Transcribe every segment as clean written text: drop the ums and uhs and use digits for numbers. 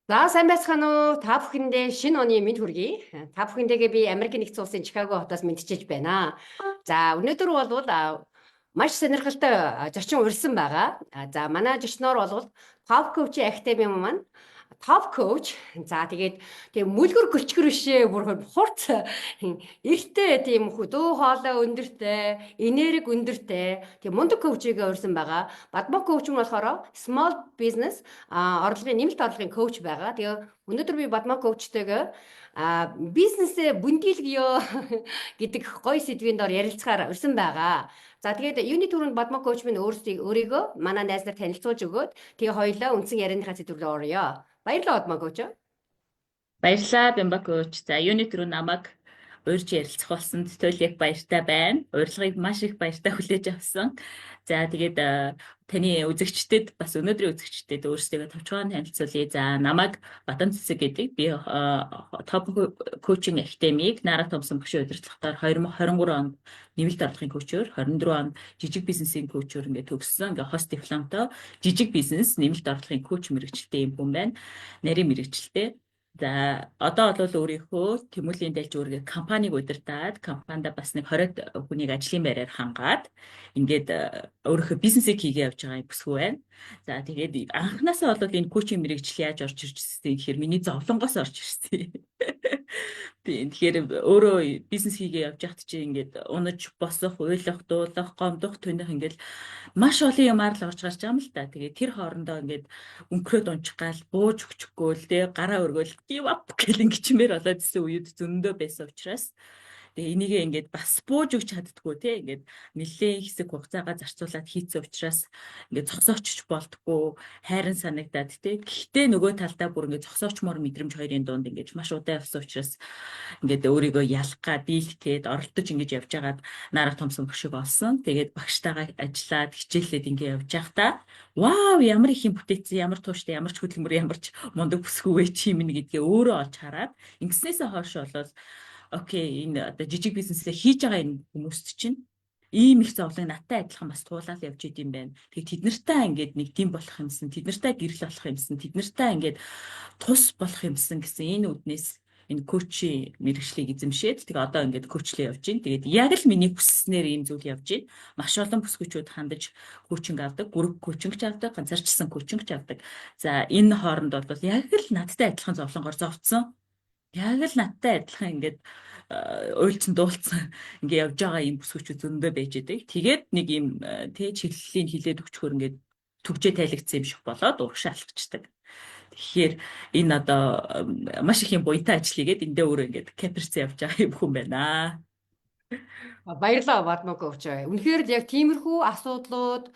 За сайн байцгаана уу? Та бүхэндээ шинэ оны мэнд хүргэе. Та бүхэндээгээ би Америкийн нэгдсэн улсын Чикаго хотоос мэдчилж байна. За өнөөдөр бол маш сонирхолтой зочин урьсан байгаа. За манай зочноор бол Top Coach Academy маань Top Coach. За тэгээд мүлгэр гөлчгөр бишээ бүр хурц эртээ тийм дөө хоолой өндөртэй, энерги өндөртэй тийм мундаг коучигээ урьсан байгаа. Бадмаа коуч нь болохоор small business орлогын нэмэлт орлогын коуч байгаа. Тэгээ өнөөдөр би Бадмаа коучтэйгээ бизнесээ бүндийлгийё гэдэг гоё сэдвийн дор ярилцахаар урьсан байгаа. За тэгээд юуны түрүүнд Бадмаа коуч минь өөрийгөө манай найз нар танилцуулж өгөөд тэгээ хоёлаа үндсэн ярианыхаа сэдвүүрээ орё. Баярлалаа Бадмаа коуч. Баярлалаа Бямба коуч. За юуны түрүү намайг урьж ярилцах болсонд туйлыг баяртай байна. Урилгыг маш их баяртай хүлээж авсан. За тэгээд таны үзэгчдэд бас өнөөдрийн үзэгчдэд өөрсдөө товчхон танилцуулъя. За намайг Батан Цэцэг гэдэг. Би Top Coaching Academy-г Нара Томсон багшийн удирдлагатаар 2023 онд нэмэлт орлогын коучоор, 24 онд жижиг бизнесийн коучоор ингээд төгссөн. Ингээд хост дипломтой жижиг бизнес нэмэлт орлогын коуч мэргэжилтэй юм хүн байна. Нарийн мэргэжилтэй. За одоо бол өөрийнхөө Тэмүүлийн дэлж өөргөө компанийг удирдаад компанида бас нэг 20 хүнийг ажлын байраар хангаад ингээд өөрийнхөө бизнесийг хийгээ явж байгаа юм бүсгүй байна. За тэгээд анханасаа бол энэ коучинг мэргэжил яаж орж ирж ирсэн гэхээр миний зовлонгоос орж ирсэн. Тэгэхээр өөрөө бизнес хийгээ явж хат чи ингээд унаж босох, уйлах, дуулах, гомдох, төнөх ингээд маш олон юмар л орж гарч байгаа юм л та. Тэгээд тэр хоорондоо ингээд өнкрөөд унчих гал бууж өгчихгүй л дээ гараа өргөөл give up гэл ингэчмээр болоод ирсэн үед зөндөө байсан учраас тэгээ энийгээ ингээд бас бууж өгч чаддггүй те ингээд нэлээд хэсэг хугацаагаа зарцуулаад хийцэн учраас ингээд зогсоочч болдгоо хайрын санагдаад те гэхдээ нөгөө талдаа бүр ингээд зогсоочмоор мэдрэмж хоёрын дунд ингээд маш удаан явсан учраас ингээд өөрийгөө ялах гад дийлдэхэд оролдож ингэж явж байгаад Нара Томсон багш болсон. Тэгээд багштайгаа ажиллаад хичээллээд ингэ явж байхдаа вау ямар их юм бүтээсэн, ямар тууштай, ямар ч хөдөлмөр, ямар ч мундаг бүсгүйгээ чи минь гэдгээ өөрөө олж хараад ингэснээсээ хойш болол окей энэ одоо жижиг бизнесээ хийж байгаа энэ хүмүүст чинь ийм их зовлон надтай адилхан бас туулаад явж идэм байна. Тэгээд тэд нартай ингээд нэг тийм болох юмсан, тэд нартай гэрэл болох юмсан, тэд нартай ингээд тус болох юмсан гэсэн энэ үднээс энэ коучи мэргэжлийг эзэмшээд тэгээ одоо ингээд коучлээ явж байна. Тэгээд яг л миний хүсснээр ийм зүйл явж байна. Маш олон бүсгүйчүүд хандаж коучинг авдаг, групп коучинг ч авдаг, ганцаарчсан коучинг ч авдаг. За энэ хооронд бол яг л надтай адилхан зовлонгоор зовцсон. Яг л надтай адилхан ингээд уйлцсан дуулцсан ингээд явж байгаа юм бүсгүйчүүд зөндөө байж байдаг. Тэгээд нэг юм тэ чиглэлийн хилээд өчгөр ингээд төгжээ тайлагдсан юм шиг болоод урагшаа алхчихдаг. Тэгэхээр энэ одоо маш их юм буянтай ажил хийгээд эндээ өөрөө ингээд каперц явж байгаа юм хүн байна. Баярлалаа Бадмаа коуч. Үнэхээр л яг тиймэрхүү асуудлууд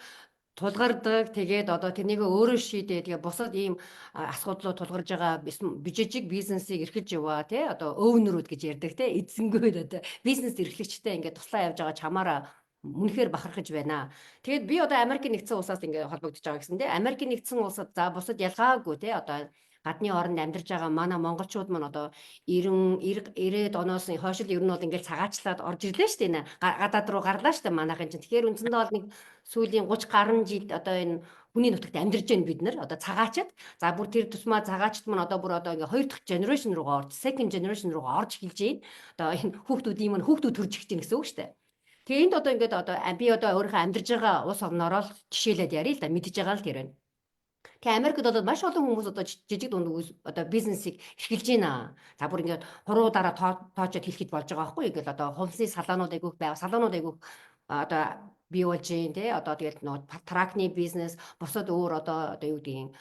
тулгардаг. Тэгээд одоо тэрнийг өөрөө шийдээ. Тэгээ бусад ийм асуудлууд тулгарж байгаа жижиг бизнесийг эрхэлж яваа тий одоо өвнөрүүд гэж ярьдаг тий эзэнгүүд одоо бизнес эрхлэгчтэй ингээд туслаа явж байгаа чамаараа үнэхээр бахархаж байна. Тэгээд би одоо Америкийн нэгдсэн улсаас ингээд холбогдож байгаа гэсэн тий Америкийн нэгдсэн улсад за бусад ялгаагүй тий одоо гадны оронд амьдарч байгаа манай монголчууд маань одоо 90-90 оноос хойшил ер нь бол ингээд цагаачлаад орж ирлээ шүү дээ. Гадаад руу гарлаа шүү дээ манайхын чинь. Тэгэхээр үндсэндээ бол нэг сүүлийн 30 гаруй жил одоо энэ хүний нутагт амьдарч байна бид нар одоо цагаачд. За бүр тэр тусмаа цагаачд маань одоо бүр одоо ингээ хоёр дахь generation руугаа орж, second generation руугаа орж эхэлж байна. Одоо энэ хүүхдүүдийн маань хүүхдүүд төрж эхэлж байна гэсэн үг шүү дээ. Тэгээ энд одоо ингээд одоо би одоо өөрийнхөө амьдарж байгаа улс орнороо л жишээлээд ярил л да мэдж байгаа л тэр байна. Тэгээ Америкт бол маш олон хүмүүс одоо жижиг дунд одоо бизнесийг эрхэлж байна. За бүр ингээд хуруудаараа тоочод хэлэхэд болж байгаа байхгүй. Ингээл одоо хувьсны салаанууд айгүйх байга. Салаанууд айгүйх одоо бий болж байна тий. Одоо тэгэл нөө тракны бизнес, бусад өөр одоо юу гэдгийг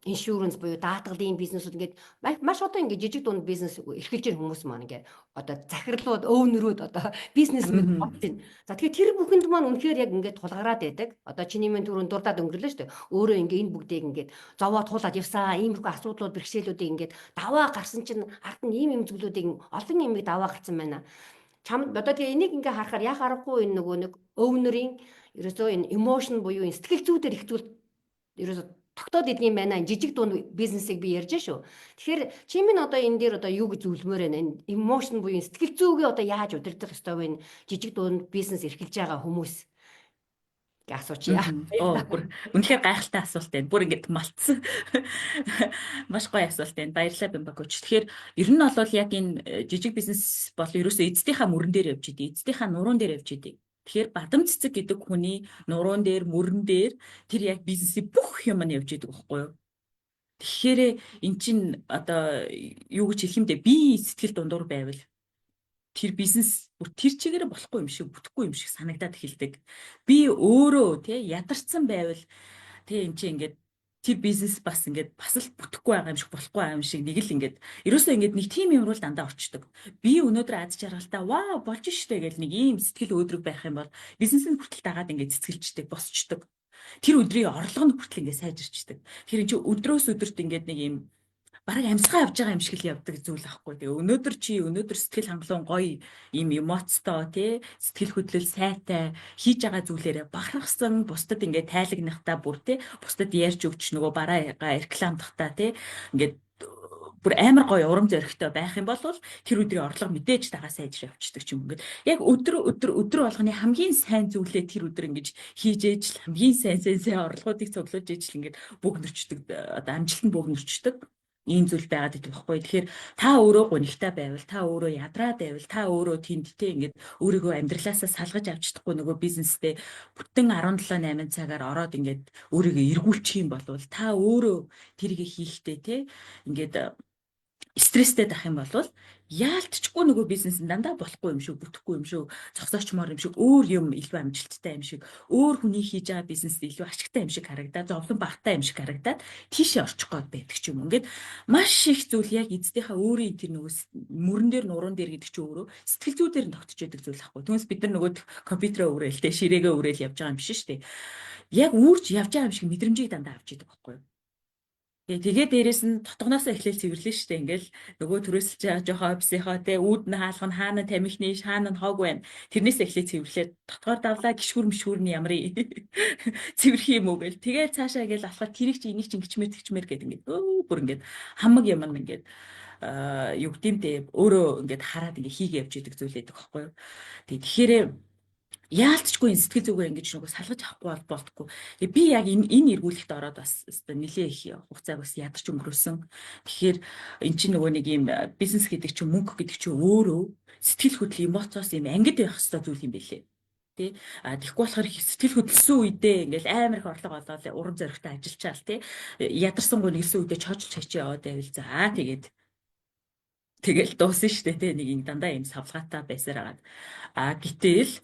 иншуранс буюу даатгалын бизнесүүд ингээд маш одоо ингээд жижиг дунд бизнес эрхэлж байгаа хүмүүс маань ингээд одоо захирлууд, өвнөрүүд одоо бизнесмен болж байна. За тэгэхээр тэр бүхэнд маань үнэхээр яг ингээд тулгараад байдаг. Одоо чиний мен түрүүнд дурдаад өнгөрлөө шүү дээ. Өөрөө ингээд энэ бүгдийг ингээд зовоод туулаад явсаа, иймэрхүү асуудлууд, бэрхшээлүүдийг ингээд даваа гарсан чинь ард нь ийм зүйлүүдийг олон юмыг даваа гарсан байна. Чам одоо тэгээ энийг ингээ харахаар яах аргагүй энэ нөгөө нэг өвнөрийн ерөөсөө энэ emotion буюу энэ сэтгэл зүйдээр их зүйл ерөөсөө тогтоод идэх юм байна. Жижиг дунд бизнесийг би ярьж шүү. Тэгэхээр чи минь одоо энэ дээр одоо юу гэж зөвлөмөр байна? Энэ emotion буюу сэтгэл зүйгээ одоо яаж удирдах ёстой вэ? Жижиг дунд бизнес эрхэлж байгаа хүмүүс. Гэ асуучия. Оо бүр үнэхээр гайхалтай асуулт байна. Бүр ингэж малтсан. Маш гоё асуулт байна. Баярлалаа Бямбакоч. Тэгэхээр ер нь бол яг энэ жижиг бизнес бол ерөөсөө эцдийнхаа мөрөн дээр явж идэг. Эцдийнхаа нуруунд дээр явж идэг. Тэгэхээр бадам цэцэг гэдэг хүний нуруунд дээр, мөрөн дээр тэр яг бизнесийн бүх юм нь явж идэг байхгүй юу? Тэгэхээр эн чинь одоо юу гэж хэлэх юм бэ? Би сэтгэл дундуур байвал тэр бизнес бүр тэр чигээрээ болохгүй юм шиг бүтэхгүй юм шиг санагдаад эхэлдэг. Би өөрөө тий ядарсан байвал тий эн чинь ингээд тэр бизнес бас ингээд бас л бүтэхгүй байгаа юм шиг болохгүй байгаа юм шиг нэг л ингээд ерөөсөө ингээд нэг тим юм руу дандаа орчдөг. Би өнөөдөр аз жаргалтай вау болж штэ гэл нэг ийм сэтгэл өөдрөг байх юм бол бизнесийн хүртэл дагаад ингээд цэцгэлждэг босчдөг. Тэр өдрийн орлого нь хүртэл ингээд сайжирчдэг. Тэр эн чинь өдрөөс өдөрт ингээд нэг ийм бараг амьсгаа явж байгаа юм шиг л явдаг зүйл ахгүй. Тэгээ өнөөдөр сэтгэл хангалуун гоё ийм эмоцтой тий сэтгэл хөдлөл сайтай хийж байгаа зүйлээрээ бахархсан бусдад ингээд тайлагнахтаа бүр тий бусдад ярьж өгч нөгөө бараагаа рекламдахтаа тий ингээд бүр амар гоё урам зоригтой байх юм бол тэр өдрийн орлого мэдээж дагаа сайжир явчихдаг ч юм ингээд яг өдөр болгоны хамгийн сайн зүйлээ тэр өдөр ингэж хийж ээж л хамгийн сайн орлогоодыг цуглуулж ээж л ингээд бөгнөрчдөг одоо амжилтанд бөгнөрчдөг ийм зүйл байгаад идэх байхгүй. Тэгэхээр та өөрөө гонигтай байвал, та өөрөө ядраад байвал, та өөрөө тэндтэй ингээд өөрийгөө амьдралаасаа салгаж авч чадахгүй нөгөө бизнестэй бүтэн 17-8 цагаар ороод ингээд өөрийгөө эргүүлчих юм бол та өөрөө тэрийг хийхдээ те ингээд стресстэй байх юм бол яалтчгүй нөгөө бизнес нь дандаа болохгүй юм шүү, бүтэхгүй юм шүү, зогсоочмоор юм шиг, өөр юм илүү амжилттай юм шиг, өөр хүний хийж байгаа бизнес илүү ашигтай юм шиг харагдаад, зовлон багтай юм шиг харагдаад тийшээ орчих гээд байдаг ч юм. Ингээд маш их зүйл яг эцдийнхаа өөрийн тэр нөгөө мөрөн дээр нуруунд дээр гэдэг чинь өөрөө сэтгэл зүй дээр нь тогтож байдаг зүйл ахгүй. Түүнээс бид нар нөгөө компьютероо өрөөлтэй, ширээгээ өрөөл явж байгаа юм биш шүү дээ. Яг үүрж явж байгаа юм шиг мэдрэмжийг дандаа авч идэг байхгүй юу? Тэгээ дээрэс нь дотгоноосоо эхлээл цэвэрлэн штэ ингээл нөгөө төрөөсөлж байгаа жоохон офисынхоо те үүд нь хаалх нь хаана тамхины хаана нь хог байна. Тэрнээс эхлээ цэвэрлээд дотгоор давлаа гişгүр мшгүрний ямрыг цэвэрх юм уу гэл. Тэгээ цаашаа гээл алхаад тэрийг чи энийг чи ингэчмэр гэд ингээд бүр ингээд хамаг юм ингээд юу гэмдэ өөрөө ингээд хараад ингээд хийгээ явж идэг зүйл байдаг байхгүй юу. Тэгэхээр яалтчгүй сэтгэл зүгээ ингэж нөгөө салгаж авахгүй болтгүй. Би яг энэ эргүүлэгт ороод бас нэлээ их хугацааг бас ядарч өнгөрөөсөн. Тэгэхээр эн чинь нөгөө нэг юм бизнес гэдэг чинь мөнгө гэдэг чинь өөрөө сэтгэл хөдлөл эмоцоос юм ангид байх хэвээр зүйл юм байлээ. Тэ тэгэхгүй болохоор сэтгэл хөдлсөн үедээ ингээл амар их орлого олоод урам зоригтой ажиллачаал тэ ядарсан гоо нэрсэн үедээ чожлж хачи яваад байвал за тэгэл дуусна шүү дээ тэ нэг юм дандаа юм савлгаатай байсаар агаад гэтэл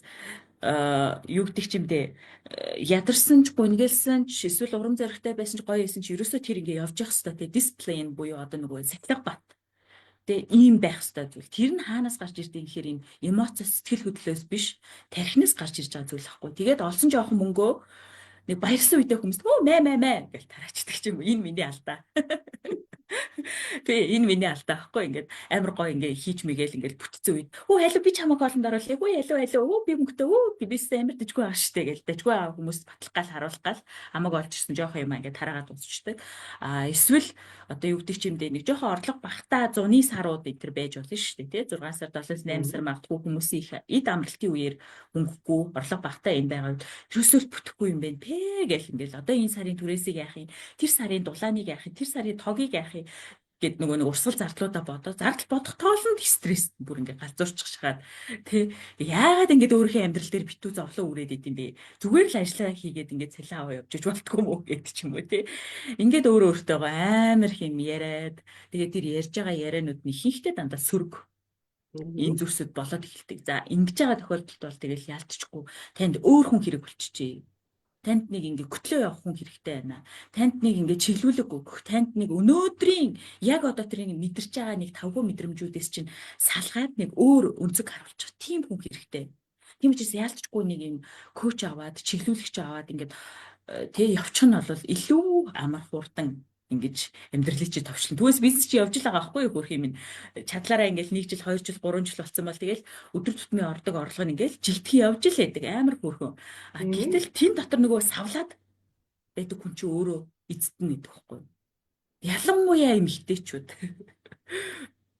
юу гэдэг ч юм бэ ядарсан ч гүнгэлсэн ч эсвэл урам зоригтой байсан ч гоё байсан ч ерөөсөө тэр ингээ явж явах хэрэгтэй те дисциплин буюу одоо нөгөө сахилга бат те ийм байх хэрэгтэй зүйл тэр нь хаанаас гарч ирдэг гэхээр энэ эмоц сэтгэл хөдлөлөөс биш тархинаас гарч ирж байгаа зүйл ахгүй тэгээд олсон жоохон мөнгөө нэг баярсан үедээ хүмүүс оо мэ гэж тараачдаг ч юм энэ миний алдаа. Тэгээ энэ миний алдаа байхгүй ингээд амар гоё ингээ хийж мэгээл ингээд бүтцэн үед өө халуу би чамаг хоолнд оруулъя өө халуу би мөнгөтэй би бизнес амар дэжгүй байгаа штэ гэж дэжгүй байгаа хүмүүс батлах гал харуулах гал хамаг олж ирсэн жоохон юм ингээд тараагаад дуусчдаг эсвэл одоо юу гэдэг ч юм дээ нэг жоохон орлого багтаа зуны сарууд энэ төр байж болно штэ тий 6 сар 7-8 сар магадгүй хүмүүсийн их эд амралтын үеэр мөнгөгүй орлого багтаа юм байгаа ерөөсөө бүтэхгүй юм байна тэ гэл ингээд одоо энэ сарын түрээсийг яах юм тэр сарын дулааныг яах юм тэр сарын тогийг яах юм гэд нөгөө нэг урсгал зардлуудаа бодоо зардал бодох тоолонд стресс бүр ингээ галзуурчих шахаад тий яагаад ингээд өөрийнхөө амьдрал дээр битүү зовлон үрээд идэм бэ зүгээр л ажиллаа хийгээд ингээд цалин аваа явж болтгүй мүү гэдэг ч юм уу тий ингээд өөртөө амар хэм яриад тэгээд тэр ярьж байгаа яриануд нь ихэнхдээ дандаа сөрөг энэ зүрсэд болоод эхэлдэг за ингэж байгаа тохиолдолд бол тэгэл ялцчихгүй танд өөр хүн хэрэг болчихжээ танд нэг ингээ хөтлөө явах хүн хэрэгтэй байна. Танд нэг ингээ чиглүүлэг өгөх, танд нэг өнөөдрийн яг одоо тэрийг мэдэрч байгаа нэг тавгүй мэдрэмжүүдээс чинь салгаад нэг өөр өнцөг харуулчих тийм хүн хэрэгтэй. Тийм учраас яалтчгүй нэг юм коуч аваад, чиглүүлэгч аваад ингээд тэг явчих нь бол илүү амар хурдан ингэж амьдралыг чи товчлон. Түүнээс бизнес чи явж л байгаа байхгүй юу хөрх юм. Чадлаараа ингээл 1 жил, 2 жил, 3 жил болсон бол тэгэл өдөр тутмын ордог орлого нь ингээл жилтгий явж л байдаг амар хөрхөн. Гэтэл тэн дотор нөгөө савлаад байдаг хүн чи өөрөө эцэд нь идэх байхгүй юу. Ялангуяа эмэгтэйчүүд.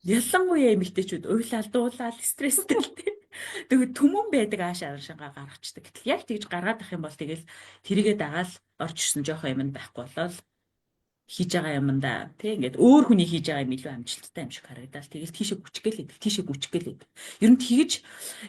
Ялангуяа эмэгтэйчүүд уйлал дуулаад стресстэй л тий. Тэгээд түмэн байдаг ааш аршингаа гаргацдаг. Гэтэл яг тэгж гаргаад ах юм бол тэгэл тэрийгэ дагаал орж ирсэн жоохон юм байхгүй болол хийж байгаа юмдаа тий ингээд өөр хүний хийж байгаа юм илүү амжилттай юм шиг харагдал. Тэгэл тийшээ гүчих гэлээд. Ер нь тэгж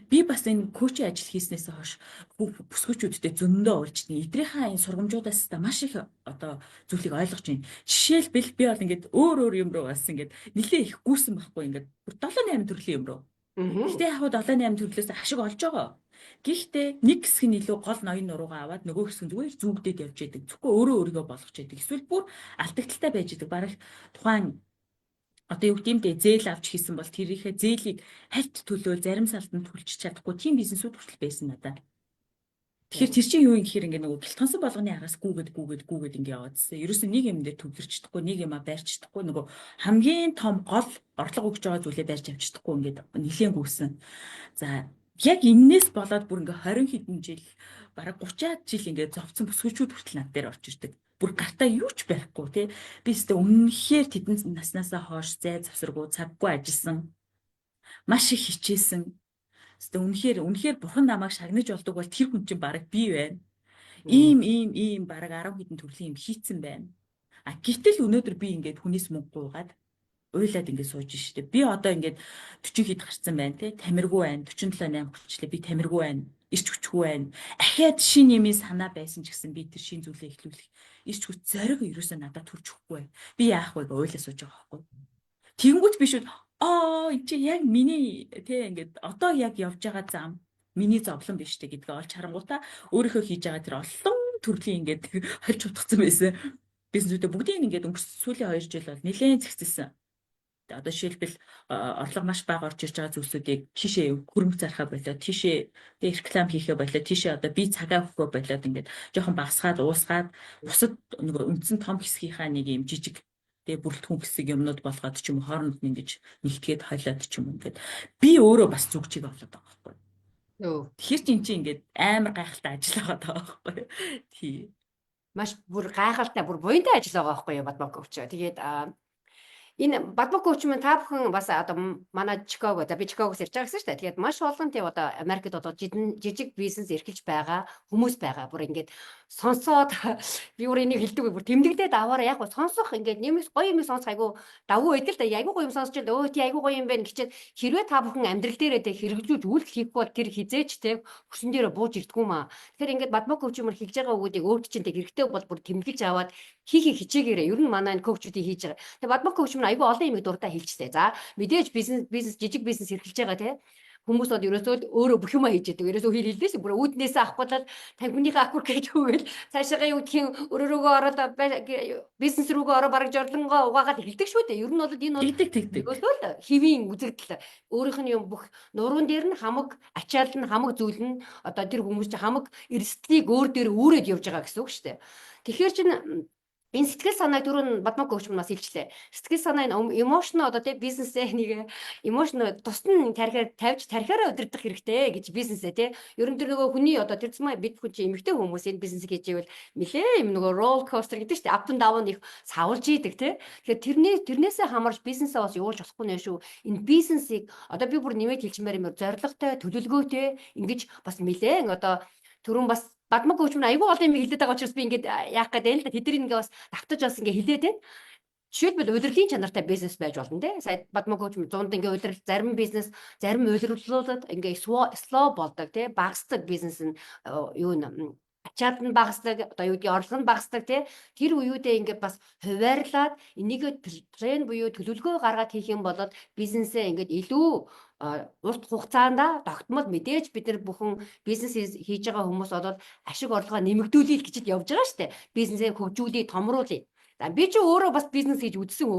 би бас энэ коучинг ажил хийснээс хойш бүсгүүчүүдтэй зөндөө уулзч эдрийнхаа энэ сургамжуудаас та маш их одоо зүйлийг ойлгож байна. Жишээлбэл би бол ингээд өөр юм руу бас ингээд нэлээ их гүйсэн байхгүй ингээд 7-8 төрлийн юм руу. Гэтэ яг хуу 7-8 төрлөөс ашиг олж байгаа. Гэхдээ нэг хэсэг нь илүү гол ноён нуруугаа аваад нөгөө хэсэг нь зүгээр зүгдээд явж идэг. Зөвхөн өөрийгөө болгож идэг. Эсвэл бүр алдагдaltaй байж идэг. Бараг тухайн одоо юу гэмдэ зээл авч хийсэн бол тэрийнхээ зээлийг хальт төлөөл зарим салтанд төлчих чадахгүй тийм бизнесүүд хүртэл байсан надад. Тэгэхээр тэр чинь юу юм гэхээр ингээ нөгөө гэлтгонсон болгоны араас гүүгээд ингээ яваадсэн. Ерөөсөө нэг юм дээр төвлөрчихдөггүй, нэг юм байрчихдаггүй, нөгөө хамгийн том гол орлого өгч байгаа зүйлээ барьж авчихдаггүй ингээд нэлээд гүйсэн. За яг энээс болоод бүр ингээ 20 хэдэн жил, бараг 30-аад жил ингээ зовцсон бүсгүүчүүд хүртэл над дээр орж ирдэг. Бүр гартаа юу ч барихгүй тий. Би өөртөө үнэхээр тэдэн наснаасаа хойш зай завсаргүй цаггүй ажилласан. Маш их хичээсэн. Үнэхээр бурхан намайг шагнаж болдог бол тэр хүн чинь бараг би байна. Ийм бараг 10 хэдэн төрлийн юм хийцэн байна. А гэтэл өнөөдөр би ингээд хүнээс мөнгө гуйгаад уйлаад ингээд сууж штэ. Би одоо ингээд 40 хэд гарцсан байна те. Тамиргүй байна. 47-8 хүрчлээ. Би тамиргүй байна. Ирч хүчгүй байна. Ахаад шин юмын санаа байсан ч гэсэн би тэр шин зүйлээ эхлүүлэх. Ирч хүч зориг ерөөсөө надад төрж өгөхгүй. Би яах вэ? Уйлаа сууж байгаа байхгүй. Тэнгүүт би шүүд энэ чи яг миний тий ингээд одоо яг явж байгаа зам миний зовлон биш те гэдгээ олж харангуйтаа өөрийнхөө хийж байгаа тэр олон төрлийн ингээд хольж утгацсан байсан бизнесүүдээ бүгдийг ингээд сүүлийн 2 жил бол нэлээд зэгцэлсэн. Одоо жишээлбэл орлого маш бага орж ирж байгаа зүйлсүүдийг тийшээ хөрөнгө зархаа болоод тийшээ реклам хийхээ болоод тийшээ одоо би цагаа өгөхөө болоод ингээд жоохон багасгаад уусгаад бусад нөгөө үндсэн том хэсгийнхаа нэг юм жижиг тэгээ бүрэлдэхүүн хэсэг юмнууд болгоод ч юм уу хооронд нь ингэж нэгтгээд хойлоод ч юм уу ингээд би өөрөө бас зүгчийг болоод байгаа байхгүй. Тэгэхээр чи ингээд амар гайхалтай ажил байгаа байхгүй. Тий. Маш бүр гайхалтай бүр буянтай ажил байгаа байхгүй юу Бадмаг коуч. Тэгээд энэ Бадмаг коуч маань та бүхэн бас одоо манай Чикаго би Чикагоос ирж байгаа гэсэн шүү дээ. Тэгээд маш олон тийм одоо Америкт одоо жижиг бизнес эрхэлж байгаа хүмүүс байгаа. Бүр ингээд сонсоод би бүр энийг хэлдэг бүр тэмдэгдээд аваараа яг сонсох ингээд нэмээс гоё юм сонсох айгу давгүй байдаг л да. Айгу гоё юм сонсож өө тий айгу гоё юм байна гэчихэд хэрвээ та бүхэн амьдрал дээрээ тэ хэрэгжүүлж үйлдэл хийх бол тэр хизээч тэ хүсэн дээрээ бууж ирдгүү маа. Тэгэхээр ингээд Бадмаг коуч юмар хийж байгаа үгүүдийг өөрт чинь тэ хэрэгтэй бол бүр тэмдэглэж аваад хийхийг хичээгээрээ ер нь манай энэ коучуудыг хийж байгаа. Тэгээ Бадмаг коуч маань айгу олон юмыг дуртай хэлчихсэн. За мэдээж бизнес жижиг бизнес эрхэлж байгаа те хүмүүс бол ерөөсөө өөрөө бүх юма хийж яадаг. Ерөөсөө хэлдээс бүр үүднээс авахгүй л тань хүнийхээ авахгүй гэж хөөгөл цаашаага юу гэх өрөөрөөгөө ороод бизнес рүүгээ ороо бараг жорлонгоо угаагаад хэлдэг шүү дээ. Ер нь бол энэ бол ерөөсөө л хэвийн үзэгдэл өөрийнх нь юм бүх нуруунд дээр нь хамаг ачаал нь хамаг зүйл нь одоо тэр хүмүүс чинь хамаг эрсдлийг өөр дээр үүрээд явж байгаа гэсэн үг шүү дээ. Тэгэхээр чинь энэ сэтгэл санааг түрүүн Бадмаг коуч манаас хэлчихлээ. Сэтгэл санаа энэ эмошн одоо тий бизнесээ нэг эмошн тусна тавьж тархиараа удирдах хэрэгтэй гэж бизнесээ тий. Ер нь тэр нөгөө хүний одоо тэр зам бид хүн чинь эмэгтэй хүмүүс энэ бизнес хийж ивэл нилээ юм нөгөө ролл костер гэдэг чинь up and down их савлж идэг тий. Тэгэхээр тэрнээсээ хамаарч бизнесээ бас явуулж болохгүй нэ шүү. Энэ бизнесийг одоо би бүр нэмээд хэлчмээр юм зорилготой, төлөвлөгөөтэй ингэж бас нилээ одоо түрүүн бас Бадмаг коуч маань айгүй олон юм хэлдэг байгаа учраас би ингээд яах гэдэг л да тэдний ингээ бас давтаж бас ингээ хэлээд байна. Жишээлбэл удирдлагын чанартай бизнес байж болно те. Сая Бадмаг коуч зунд ингээ удирдал зарим бизнес зарим удирдлуулаад ингээ slow болдог те. Багасдаг бизнес нь юу н ачаад нь багасдаг одоо юу гэдгийг орлого нь багасдаг те. Тэр үеүдээ ингээ бас хуваарлаад энийг план буюу төлөвлөгөө гаргаад хийх юм бол бизнесээ ингээ илүү урт хугацаанд тогтмол мэдээж бид нар бүхэн бизнес хийж байгаа хүмүүс бол ашиг орлогоо нэмэгдүүлэх гэж явж байгаа шүү дээ. Бизнесээ хөгжүүлээ, томруулъя. За би ч өөрөө бас бизнес хийж үзсэн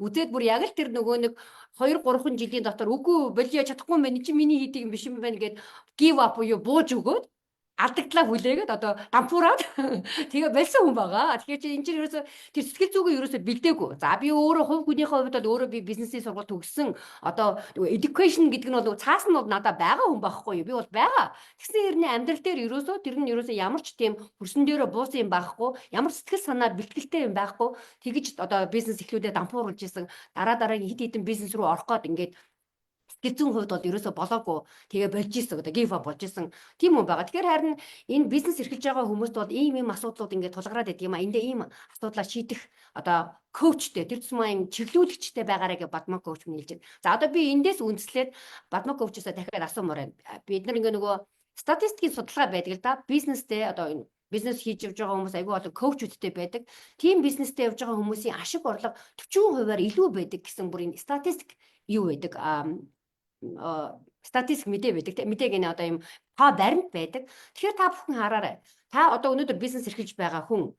үзээд бүр яг л тэр нөгөө нэг 2-3 жилийн дотор үгүй болио чадахгүй мэн чи миний хийдэг юм биш юм байна гэд give up юу бууж өгөөд алдагдлаа хүлээгээд одоо дампуураад тэгээ болсон хүн байгаа. Тэгэхээр чи энэ чинь ерөөсө тэр сэтгэл зүгээ ерөөсө бэлдээгүй. За би өөрөө хувь хүнийхээ хувьд бол өөрөө би бизнесийн сургууль төгссөн. Одоо education гэдэг нь бол цаас нь бол надад байгаа хүн байхгүй юу? Би бол байгаа. Тэгсэн хэрний амьдрал дээр ерөөсө тэр нь ерөөсө ямар ч тийм хөрсөн дээрээ буусан юм байхгүй. Ямар сэтгэл санаа бэлтгэлтэй юм байхгүй. Тэгэж одоо бизнес эхлүүлээ дампууруулж исэн. Дараагийн хит хитэн бизнес рүү орох гээд ингээд сэтгэл зүйн хувьд бол ерөөсө болоогүй. Тэгээ болж исэн одоо give up болж исэн. Тийм юм байгаа. Тэгэхээр харин энэ бизнес эрхэлж байгаа хүмүүст бол ийм асуудлууд ингээд тулгараад байдаг юм а. Эндээ ийм асуудлаа шийдэх одоо коучтэй тэр тусмаа юм чиглүүлэгчтэй байгаарэ гэж Бадман коуч нь хэлж байна. За одоо би эндээс үндэслээд Бадман коучсаа дахиад асуумаар байна. Бид нар ингээ нөгөө статистикийн судалгаа байдаг л да. Бизнестэй одоо энэ бизнес хийж явж байгаа хүмүүс айгүй болон коучудтэй байдаг. Тим бизнестэй явж байгаа хүмүүсийн ашиг орлого 40%-аар илүү байдаг гэсэн бүрийн статистик юу байдаг? Статистик мэдээ байдаг. Мэдээг нэ одоо юм та баримт байдаг. Тэгэхээр та бүхэн хараарай. Та одоо өнөөдөр бизнес эрхэлж байгаа хүн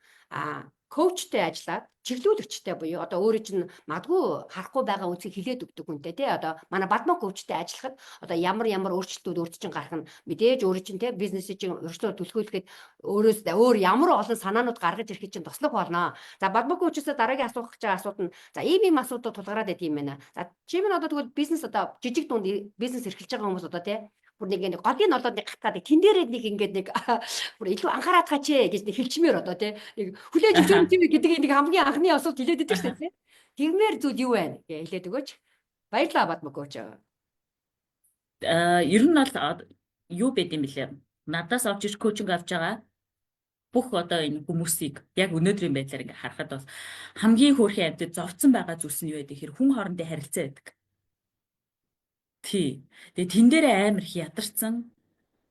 коучтэй ажиллаад чиглүүлэгчтэй буюу одоо өөрөө чинь магадгүй харахгүй байгаа үнцгийг хилээд өгдөг хүнтэй тий одоо манай Бадман коучтэй ажиллахад одоо ямар өөрчлөлтүүд өөрт чинь гарах нь мэдээж өөрөө чинь тий бизнесийг чинь өргөжлөөр түлхүүлэхэд өөрөөс өөр ямар олон санаанууд гаргаж ирэхэд чинь туслах болно. За Бадман коучсоо дараагийн асуух гэж байгаа асуулт нь за ийм асуудлууд тулгараад байт юм байна. За чи минь одоо тэгвэл бизнес одоо жижиг дунд бизнес эрхэлж байгаа хүмүүс одоо тий бүр нэг годын олоод нэг гатгаад тэн дээрээ нэг ингээд нэг бүр илүү анхаарат гаач гэж нэг хэлчмээр одоо тий нэг хүлээж өгч юм гэдэг нэг хамгийн анхны асуулт хэлээд байдаг шүү дээ. Тэгмээр зүйл юу байна гэж хэлээд өгөөч. Баярлалаа Бадман коуч. Ер нь бол юу байд юм бэлээ. Надаас авч ирж коучинг авч байгаа бүх одоо энэ хүмүүсийг яг өнөөдрийн байдлаар ингээ харахад бол хамгийн хөөрхөн амьтад зовцсон байгаа зүйлс нь юу байдаг гэхээр хүн хоорондын харилцаа байдаг. Тий. Тэгээ тэн дээр амар их ядарсан.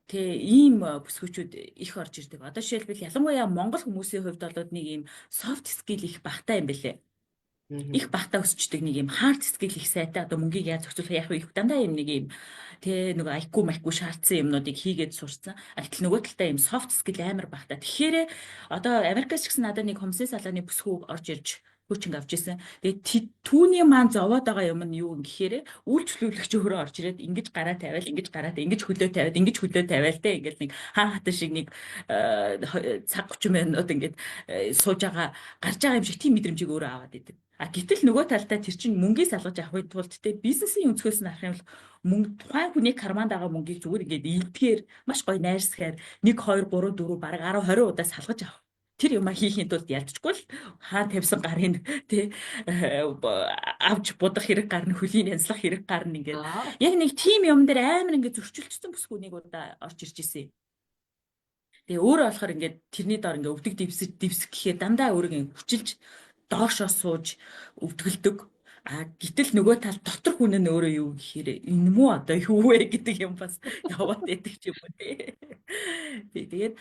Тэгээ ийм бүсгүүчүүд их орж ирдэг. Одоо жишээлбэл ялангуяа монгол хүмүүсийн хувьд бол нэг ийм soft skill их багтаа юм бэлээ. Их багтаа өсчдөг нэг ийм hard skill их сайтай. Одоо мөнгийг яаж зохицуулах яг их дандаа юм нэг ийм тэгээ нөгөө IQ макгүй шаардсан юмнуудыг хийгээд сурцсан. Гэтэл нөгөө талдаа ийм soft skill амар багтаа. Тэгэхээр одоо Америкас ч гэсэн надад нэг хомсын салааны бүсгүй орж ирж коучинг авч ирсэн. Тэгээ түүний маань зовоод байгаа юм нь юу гэхээр үйлчлүүлэгч өөрөө орж ирээд ингэж гараа тавиал, ингэж гараа тавиал, ингэж хөлөө тавиал, ингэж хөлөө тавиал те ингээд нэг хаан хатан шиг нэг цаг 30 минут ингээд сууж байгаа гарч байгаа юм шиг тийм мэдрэмжийг өөрөө аваад идэв. Гэтэл нөгөө талдаа тэр чинь мөнгийг салгаж авахын тулд те бизнесийн өнцгөөс нь харах юм бол мөнгө тухайн хүний карманд байгаа мөнгийг зүгээр ингээд илтгэхээр маш гоё найрсахаар 1 2 3 4 бараг 10 20 удаа салгаж авах. Тэр юм хийхийн тулд ялцчихгүй л хаа тавьсан гарын тий авч будах хэрэг гарна, хөлийн янзлах хэрэг гарна ингээд яг нэг тим юм дээр амар ингээд зөрчилдсөн бүсгүй нэг удаа орж ирж исэн. Тэгээ өөрөө болохоор ингээд тэрний доор ингээд өвдөг дивсэх гэхээр дандаа өөрийгөө хүчилж доошоо сууж өвдгөлдөг. Гэтэл нөгөө тал дотор хүн нь өөрөө юу гэхээр энэ мүү одоо юу вэ гэдэг юм бас яваад байдаг ч юм уу тий. Тэгээд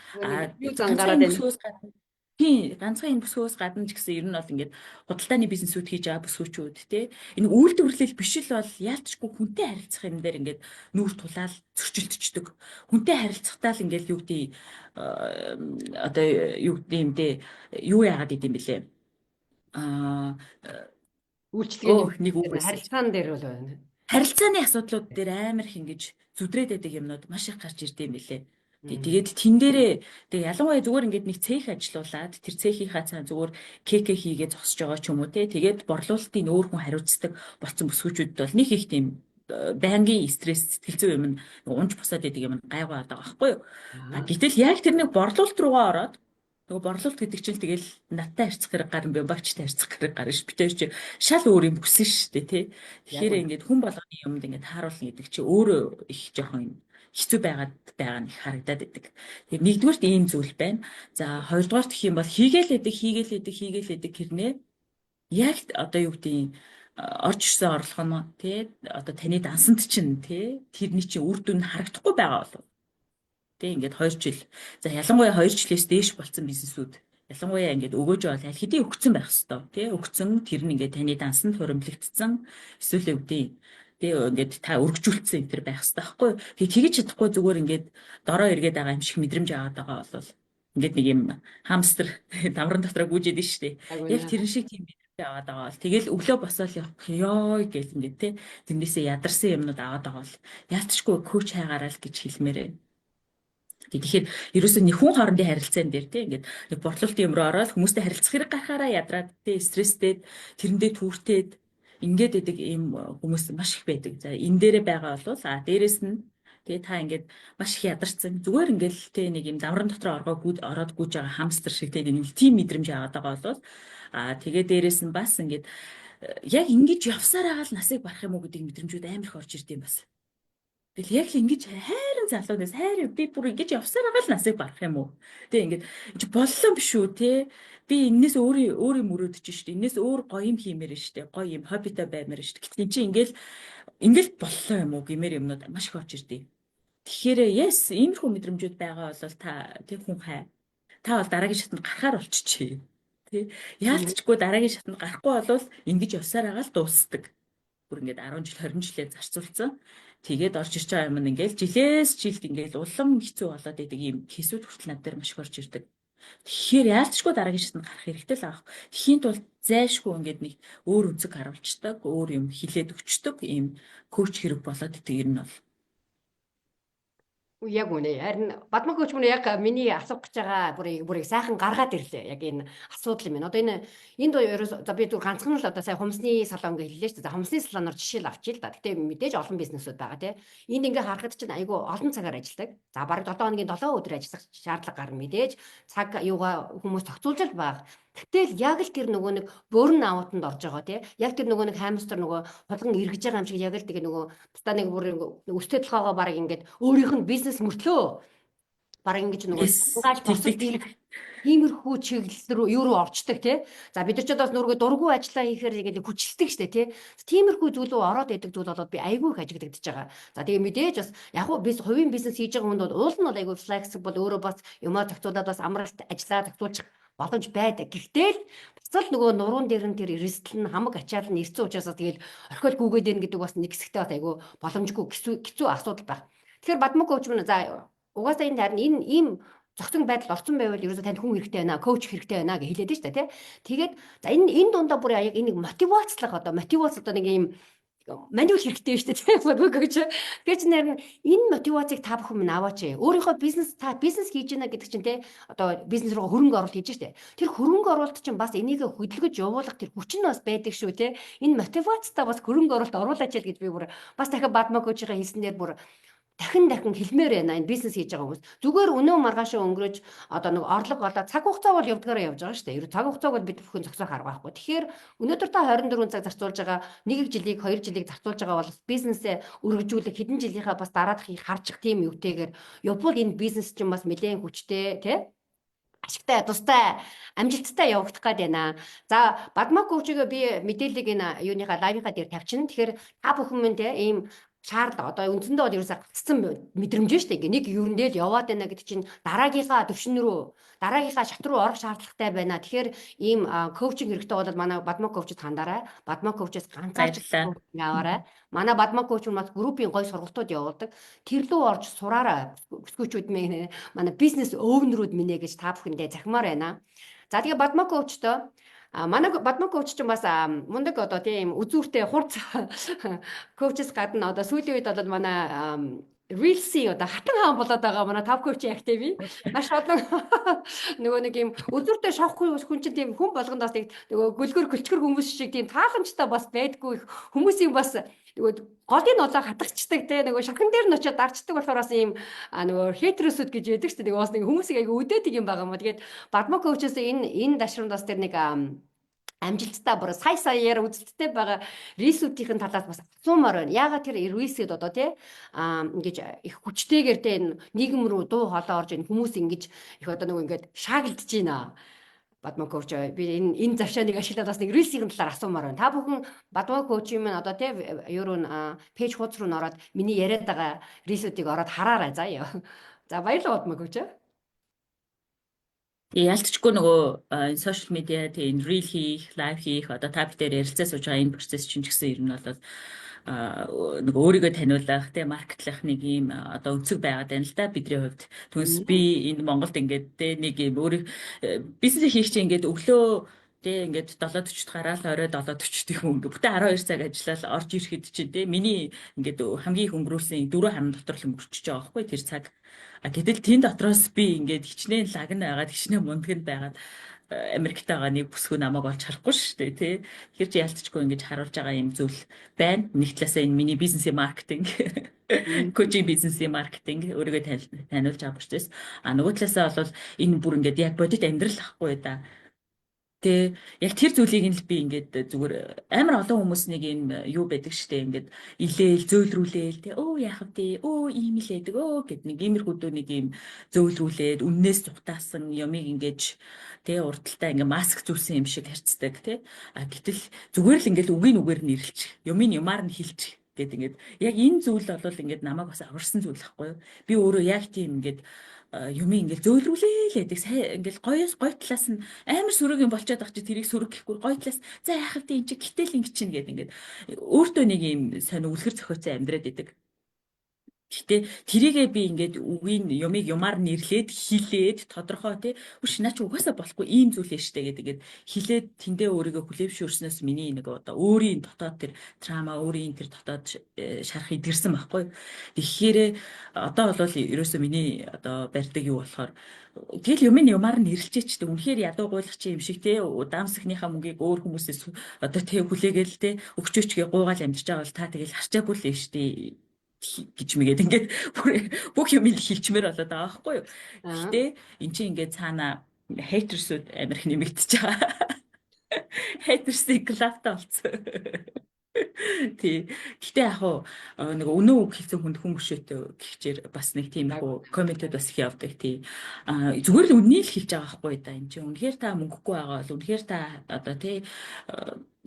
юу зангараад байна. Тийм, ганцхан энэ бүсгөөс гадна ч гэсэн ер нь бол ингээд худалдааны бизнесүүд хийж байгаа бүсгүүчүүд те энэ үйлдвэрлэл биш л бол яалтчгүй хүнтэй харилцах юм дээр ингээд нүүр тулаал зөрчилдчихдөг. Хүнтэй харилцахтаа л ингээд юу гэдэг одоо юу гэдэг юм дээ юу яагаад идэм бэлээ. Үйлчлэгээний нэг үг харилцаан дээр бол байна. Харилцааны асуудлууд дээр амар их ингэж зүдрээд байдаг юмнууд маш их гарч ирдэм бэлээ. Тэгээд тэн дээрээ тэг ялангуяа зүгээр ингээд нэг цех ажилуулад тэр цехийнхаа цаана зүгээр КК хийгээд зогсож байгаа ч юм уу те тэгээд борлуулалтын өөр хүн хариуцдаг болсон бүсгүүчүүд бол нэг их тийм байнгын стресс сэтгэл зүйн юм унж босоод байдаг юм гайваад байгаа байхгүй юу. Гэтэл яг тэр нэг борлуулалт руугаа ороод нөгөө борлуулалт гэдэг чинь тэгэл надтай харьцах хэрэг гарна бэ багчтай харьцах хэрэг гарна ш битэр чи шал өөр юм хүсэн штэ те. Тэгэхээр ингээд хүн болгоны юмд ингээд тааруулна гэдэг чи өөрөө их жоохон хэцүү байгаа нь их харагдаад идэг. Тэгээд нэгдүгээрт ийм зүйл байна. За хоёрдугаарт гэх юм бол хийгээл эдэг хэрнээ яг одоо юу гэдэг орж ирсэн орлого нь тий одоо таны дансанд чинь тий тэрний чинь үр дүн харагдахгүй байгаа болов. Тий ингээд 2 жил. За ялангуяа 2 жилээс дээш болсон бизнесүүд ялангуяа ингээд өгөөж бол аль хэдийн өгцөн байх хэвээр тий өгцөн тэр нь ингээд таны дансанд хуримлагдсан эсвэл өвдөө тэгээ ингээд та өргөжүүлсэн энэ төр байх хэрэгтэй байхгүй. Тэгээ тэгэж чадахгүй зүгээр ингээд дороо эргээд байгаа юм шиг мэдрэмж аваад байгаа бол ингээд нэг юм хамстер давран дотроо гүйжээд нь штэ. Яг тэрэн шиг тийм мэдрэмж аваад байгаа бол тэгэл өглөө босоод явах ёо гэж ингээд те тэрнээсээ ядарсан юмнууд аваад байгаа бол яалтчгүй коуч хайгаараа л гэж хэлмээрээ. Тэгэхээр ерөөсөө нэг хүн хоорондын харилцаан дээр тийм ингээд нэг борлуулалтын юм руу ороод хүмүүстэй харилцах хэрэг гарахаараа ядраад тийм стресстэй тэрэндээ түүртээд ингээд идэг ийм хүмүүс маш их байдаг. За энэ дээрээ байгаа бол дээрэс нь тэгээ та ингээд маш их ядарсан. Зүгээр ингээд тийм нэг юм давран дотор ороод гүйж байгаа хамстер шиг тийм нэг тийм мэдрэмж аваад байгаа бол тэгээ дээрэс нь бас ингээд яг ингэж явсаар байгаа л насыг барах юм уу гэдэг мэдрэмжүүд амар их орж ирд юм бас. Тэгэл яг л ингэж хайрын залуунаас хайрын би бүр ингэж явсаар байгаа л насыг барах юм уу? Тэ ингэж боллоо биш үү те? Би энэс өөрийн мөрөөдөж штэ. Энэс өөр гоё юм хиймээр штэ. Гоё юм хоббитой баймаар штэ. Гэтэл чи ингээл боллоо юм уу гэмээр юмнууд маш их орж ирдээ. Тэгэхээр yes иймэрхүү мэдрэмжүүд байгаа бол та тэг хүн хай. Та бол дараагийн шатанд гарахаар болчихжээ. Тэ? Яалтчгүй дараагийн шатанд гарахгүй болвол ингэж явсаар байгаа л дуусдаг. Бүр ингээд 10 жил 20 жилээ зарцуулсан. Тэгээд орж ирж байгаа юм ингээл жилээс жилд ингээл улам хэцүү болоод идэг ийм хэсүүд хүртэл над дээр маш их орж ирдэг. Тэгэхээр яалтчгүй дараагийн шатнд гарах хэрэгтэй л аах. Тхийн тулд зайшгүй ингээд нэг өөр үнцэг харуулцдаг, өөр юм хилээд өгчдөг ийм коуч хэрэг болоод идэг юм нь бол. Яг үнэ. Харин Бадмаа коуч мөн яг миний асуух гэж байгаа бүрийг сайхан гаргаад ирлээ. Яг энэ асуудал юм байна. Одоо энд ерөөс за би түр ганцхан л одоо сая хумсны салон гэж хэллээ шүү дээ. За хумсны салоноор жишээл авчил л да. Гэтэ мэдээж олон бизнесүүд байгаа тий. Энд ингээ харахад чинь айгүй олон цагаар ажилладаг. За бараг 7 хоногийн 7 өдөр ажиллах шаардлага гарна мэдээж. Цаг юугаа хүмүүс зохицуулж л байгаа. Гэтэл яг л тэр нөгөө нэг бөөрн аутанд орж байгаа тий. Яг тэр нөгөө нэг хамстер нөгөө хулган эргэж байгаа юм шиг яг л тэгээ нөгөө бусдаа нэг бүр өстэй толгоогоо бараг ингээд өөрийнх нь бизнес мөртлөө бараг ингэж нөгөө гааж босож ирэх иймэрхүү чиглэл рүү юу руу орчдөг тий. За бид нар ч бас нүргээ дургу ажиллаа хийхээр ингээд хүчилдэг штэ тий. Тиймэрхүү зүйл рүү ороод идэг зүйл болоод би айгүй их ажиглагдаж байгаа. За тэгээ мэдээж бас яг уу biz хувийн бизнес хийж байгаа хүнд бол уул нь бол айгүй flexible өөрөө бас юмаа зохицуулаад бас амралт ажиллаа зохицуулчих боломж байдаг. Гэхдээ л бас л нөгөө нуруунд дээр нь тэр эрсдэл нь хамаг ачаал нь ирсэн учраас тэгээд орхиол гүгээд ийн гэдэг бас нэг хэсэгтээ бас айгүй боломжгүй хэцүү асуудал байна. Тэгэхээр Бадмаа коуч мөн за угаасаа энэ харин энэ ийм зохицон байдал орсон байвал ерөөсөө танд хүн хэрэгтэй байна, коуч хэрэгтэй байна гэж хэлээд шүү дээ, тий. Тэгээд за энэ дундаа бүр яг энийг мотивацлах одоо нэг ийм маньял хэрэгтэй шүү дээ, тий. Коуч. Тэгэхээр чи нэр энэ мотивацийг та бүхэн минь аваач. Өөрийнхөө бизнес хийж гинэ гэдэг чинь тий одоо бизнес руу хөрөнгө оруулалт хийж штэ. Тэр хөрөнгө оруулалт чинь бас энийг хөдөлгөж явуулах тэр хүч нь бас байдаг шүү, тий. Энэ мотивацтай бас хөрөнгө оруулалт оруулаач л гэж би бүр бас дахиад Бадмаа коучийн хэлснээр бүр дахин хэлмээр байна энэ бизнес хийж байгаа хүмүүс. Зүгээр өнөө маргаашаа өнгөрөөж одоо нэг орлого болоод цаг хугацаа бол явдгаараа явж байгаа шүү дээ. Ер нь цаг хугацааг бол бид бүхэн зогсоох арга байхгүй. Тэгэхээр өнөөдөр та 24 цаг зарцуулж байгаа, 1 жилийг 2 жилийг зарцуулж байгаа бол бизнесээ өргөжүүлэх хэдэн жилийнхаа бас дараадахыг харчих тийм юутэйгээр явбал энэ бизнес чинь бас нэлээд хүчтэй тий ашигтай, тустай, амжилттай явагдах гээд байна. За Бадмаа коучигээ би мэдээллийг энэ юуныхаа лайвынхаа дээр тавьчихна. Тэгэхээр та бүхэн минь тий ийм шаардлага одоо үндсэндээ бол ерөөсөө гацсан мэдрэмж шүү дээ. Нэг юурэндээ л яваад байна гэдэг чинь дараагийнхаа төвшин рүү, дараагийнхаа шат руу орох шаардлагатай байна. Тэгэхээр ийм коучинг хэрэгтэй бол манай Бадмаа коучд хандаарай. Бадмаа коучээс ганцаарч аваарай. Манай Бадмаа коуч нь бас группийн гой сургалтууд явуулдаг. Тэр лөө орж сураарай. Өсгөөчүүд минь манай бизнес өвнөрүүд минь гэж та бүхэндээ захимаар байна. За тэгээ Бадмаа коучтой манай Бадмаа коуч ч бас мундаг одоо тийм үзүүртэй хурц коучс гадна одоо сүүлийн үед бол манай Reels-ийн одоо хатан хаан болоод байгаа манай топ коуч актив би маш олон нөгөө нэг юм үзүүртэй шавхгүй хүн чинь тийм хүн болгонд бас нэг нөгөө гөлгөр гөлчгөр хүмүүс шиг тийм тааламжтай бас байдгүй хүмүүсийн бас нөгөө голын олоо хатагчдаг те нөгөө шахан дээр нь очиод дарчдаг болохоор бас ийм нөгөө хейтерсүүд гэж яддаг шүү дээ. Бас нэг хүмүүсийг айгу үдээдэг юм байгаа юм. Тэгээд Бадмаа коучээс энэ дашрамд бас тэр нэг амжилттай бүр сая үзэлттэй байгаа рисүүдийн талаас бас асуумаар байна. Яагаад тэр рисүүд одоо тий ингэж их хүчтэйгээр тий нийгэм рүү дуу хоолой орж ийн хүмүүс ингэж их одоо нөгөө ингэж шаагилдж байна. Бадмаа коуч би энэ завшааныг ашиглаад бас нэг рисийн талаар асуумаар байна. Та бүхэн Бадмаа коучийн маань одоо тий юу руу пэйж хуудас руу ороод миний яриад байгаа рисүүдийг ороод хараарай заяа. За баярлалаа Бадмаа коуч. Ялцчгүй нөгөө сошиал медиа тийм рил хийх, лайв хийх одоо та бүхэн ярилцаа сууж байгаа энэ процесс чинь ч гэсэн ер нь бол нөгөө өөрийгөө таниулах, тийм маркетлах нэг юм одоо өнцөг байгаад байна л да бидний хувьд. Түүнээс би энэ Монголд ингээд тийм нэг юм өөрийг бизнес хийх чинь ингээд өглөө Тэ ингээд 7:40-д гараад орой 7:40-д их ингээ бүтэн 12 цаг ажиллаад орж ирэхэд чинь тэ миний ингээд хамгийн их өнгөрүүлсэн 4 хам дотор л өнгөрчихөж байгаа байхгүй тэр цаг. Гэтэл тэн дотроос би ингээд хичнээн лагн байгаад хичнээн мундагд байгаад Америкт байгаа нэг бүсгүй намайг олж харахгүй шүү дээ тий. Тэгэхээр чи ялцчихгүй ингэж харуулж байгаа юм зүйл байна. Нэг талаасаа энэ миний бизнесийн маркетинг, коучинг бизнесийн маркетинг өөрийгөө таниулж байгаа процесс. Нөгөө талаасаа бол энэ бүр ингээд яг бодит амьдрал ахгүй да. Тэ яг тэр зүйлийг нь л би ингээд зүгээр амар олон хүмүүс нэг юм юу байдаг штэ ингээд илээл зөөлрүүлээл тэ яах вэ ийм л байдаг гэд нэг иймэрхүү нэг юм зөөлрүүлээд үннээс зүхтаасан юмыг ингээд тэ урдталтаа ингээд маск зүсэн юм шиг харцдаг тэ гэтэл зүгээр л ингээд үгийн үгээр нь ирэлч юмын юмар нь хилч гэд ингээд яг энэ зүйл бол ингээд намайг бас аварсан зүйл байхгүй юу би өөрөө яг тийм ингээд юмыг ингээл зөөлрүүлээ л гэдэг ингээл гоё талаас нь амар сүрэг юм болчиход байгаа чи тэрийг сүрэг гэхгүй гоё талаас за яах вэ энэ чи гэтэл ингэ чинь гэдэг ингээд өөртөө нэг юм сонир үлгэр зохиоцсон амьдраад идэг. Гэтэ тэрийгээ би ингээд үгийн юмыг юмар нэрлээд хилээд тодорхой тий хүч наач угаасаа болохгүй ийм зүйл ээ штэ гэдэг хилээд тэндээ өөрийгөө хүлэвшүүрснээс миний нэг одоо өөрийн дотоод тэр трама өөрийн тэр дотоод шарах идэрсэн байхгүй. Тэгэхээр одоо бол ерөөсөө миний одоо барьдаг юу болохоор тэгэл юмын юмар нэрлчээчдэг үнэхээр ядуу гуйлах чи юм шиг тий даамсахныхаа мөнгийг өөр хүмүүсээс одоо тий хүлээгээл тий өгчөөчгээ гуугаал амьдч байгаа бол та тэгэл харчаагүй л штэ гэж мэгээд ингээд бүх юм хилчмээр болоод байгаа байхгүй юу. Гэхдээ эн чинь ингээд цаана хейтерсүүд амирх нэмэгдэж байгаа. Хейтерсийг клапта болцсон. Тий. Гэтэ яг нэг өнөө үг хэлсэн хүнд хүмүүшээтэй гихчээр бас нэг тийм их комментэд бас их явдаг тий. Зүгээр л үннийг л хэлж байгаа байхгүй да. Энд чинь үнэхээр та мөнгөгүй байгаа бол үнэхээр та одоо тий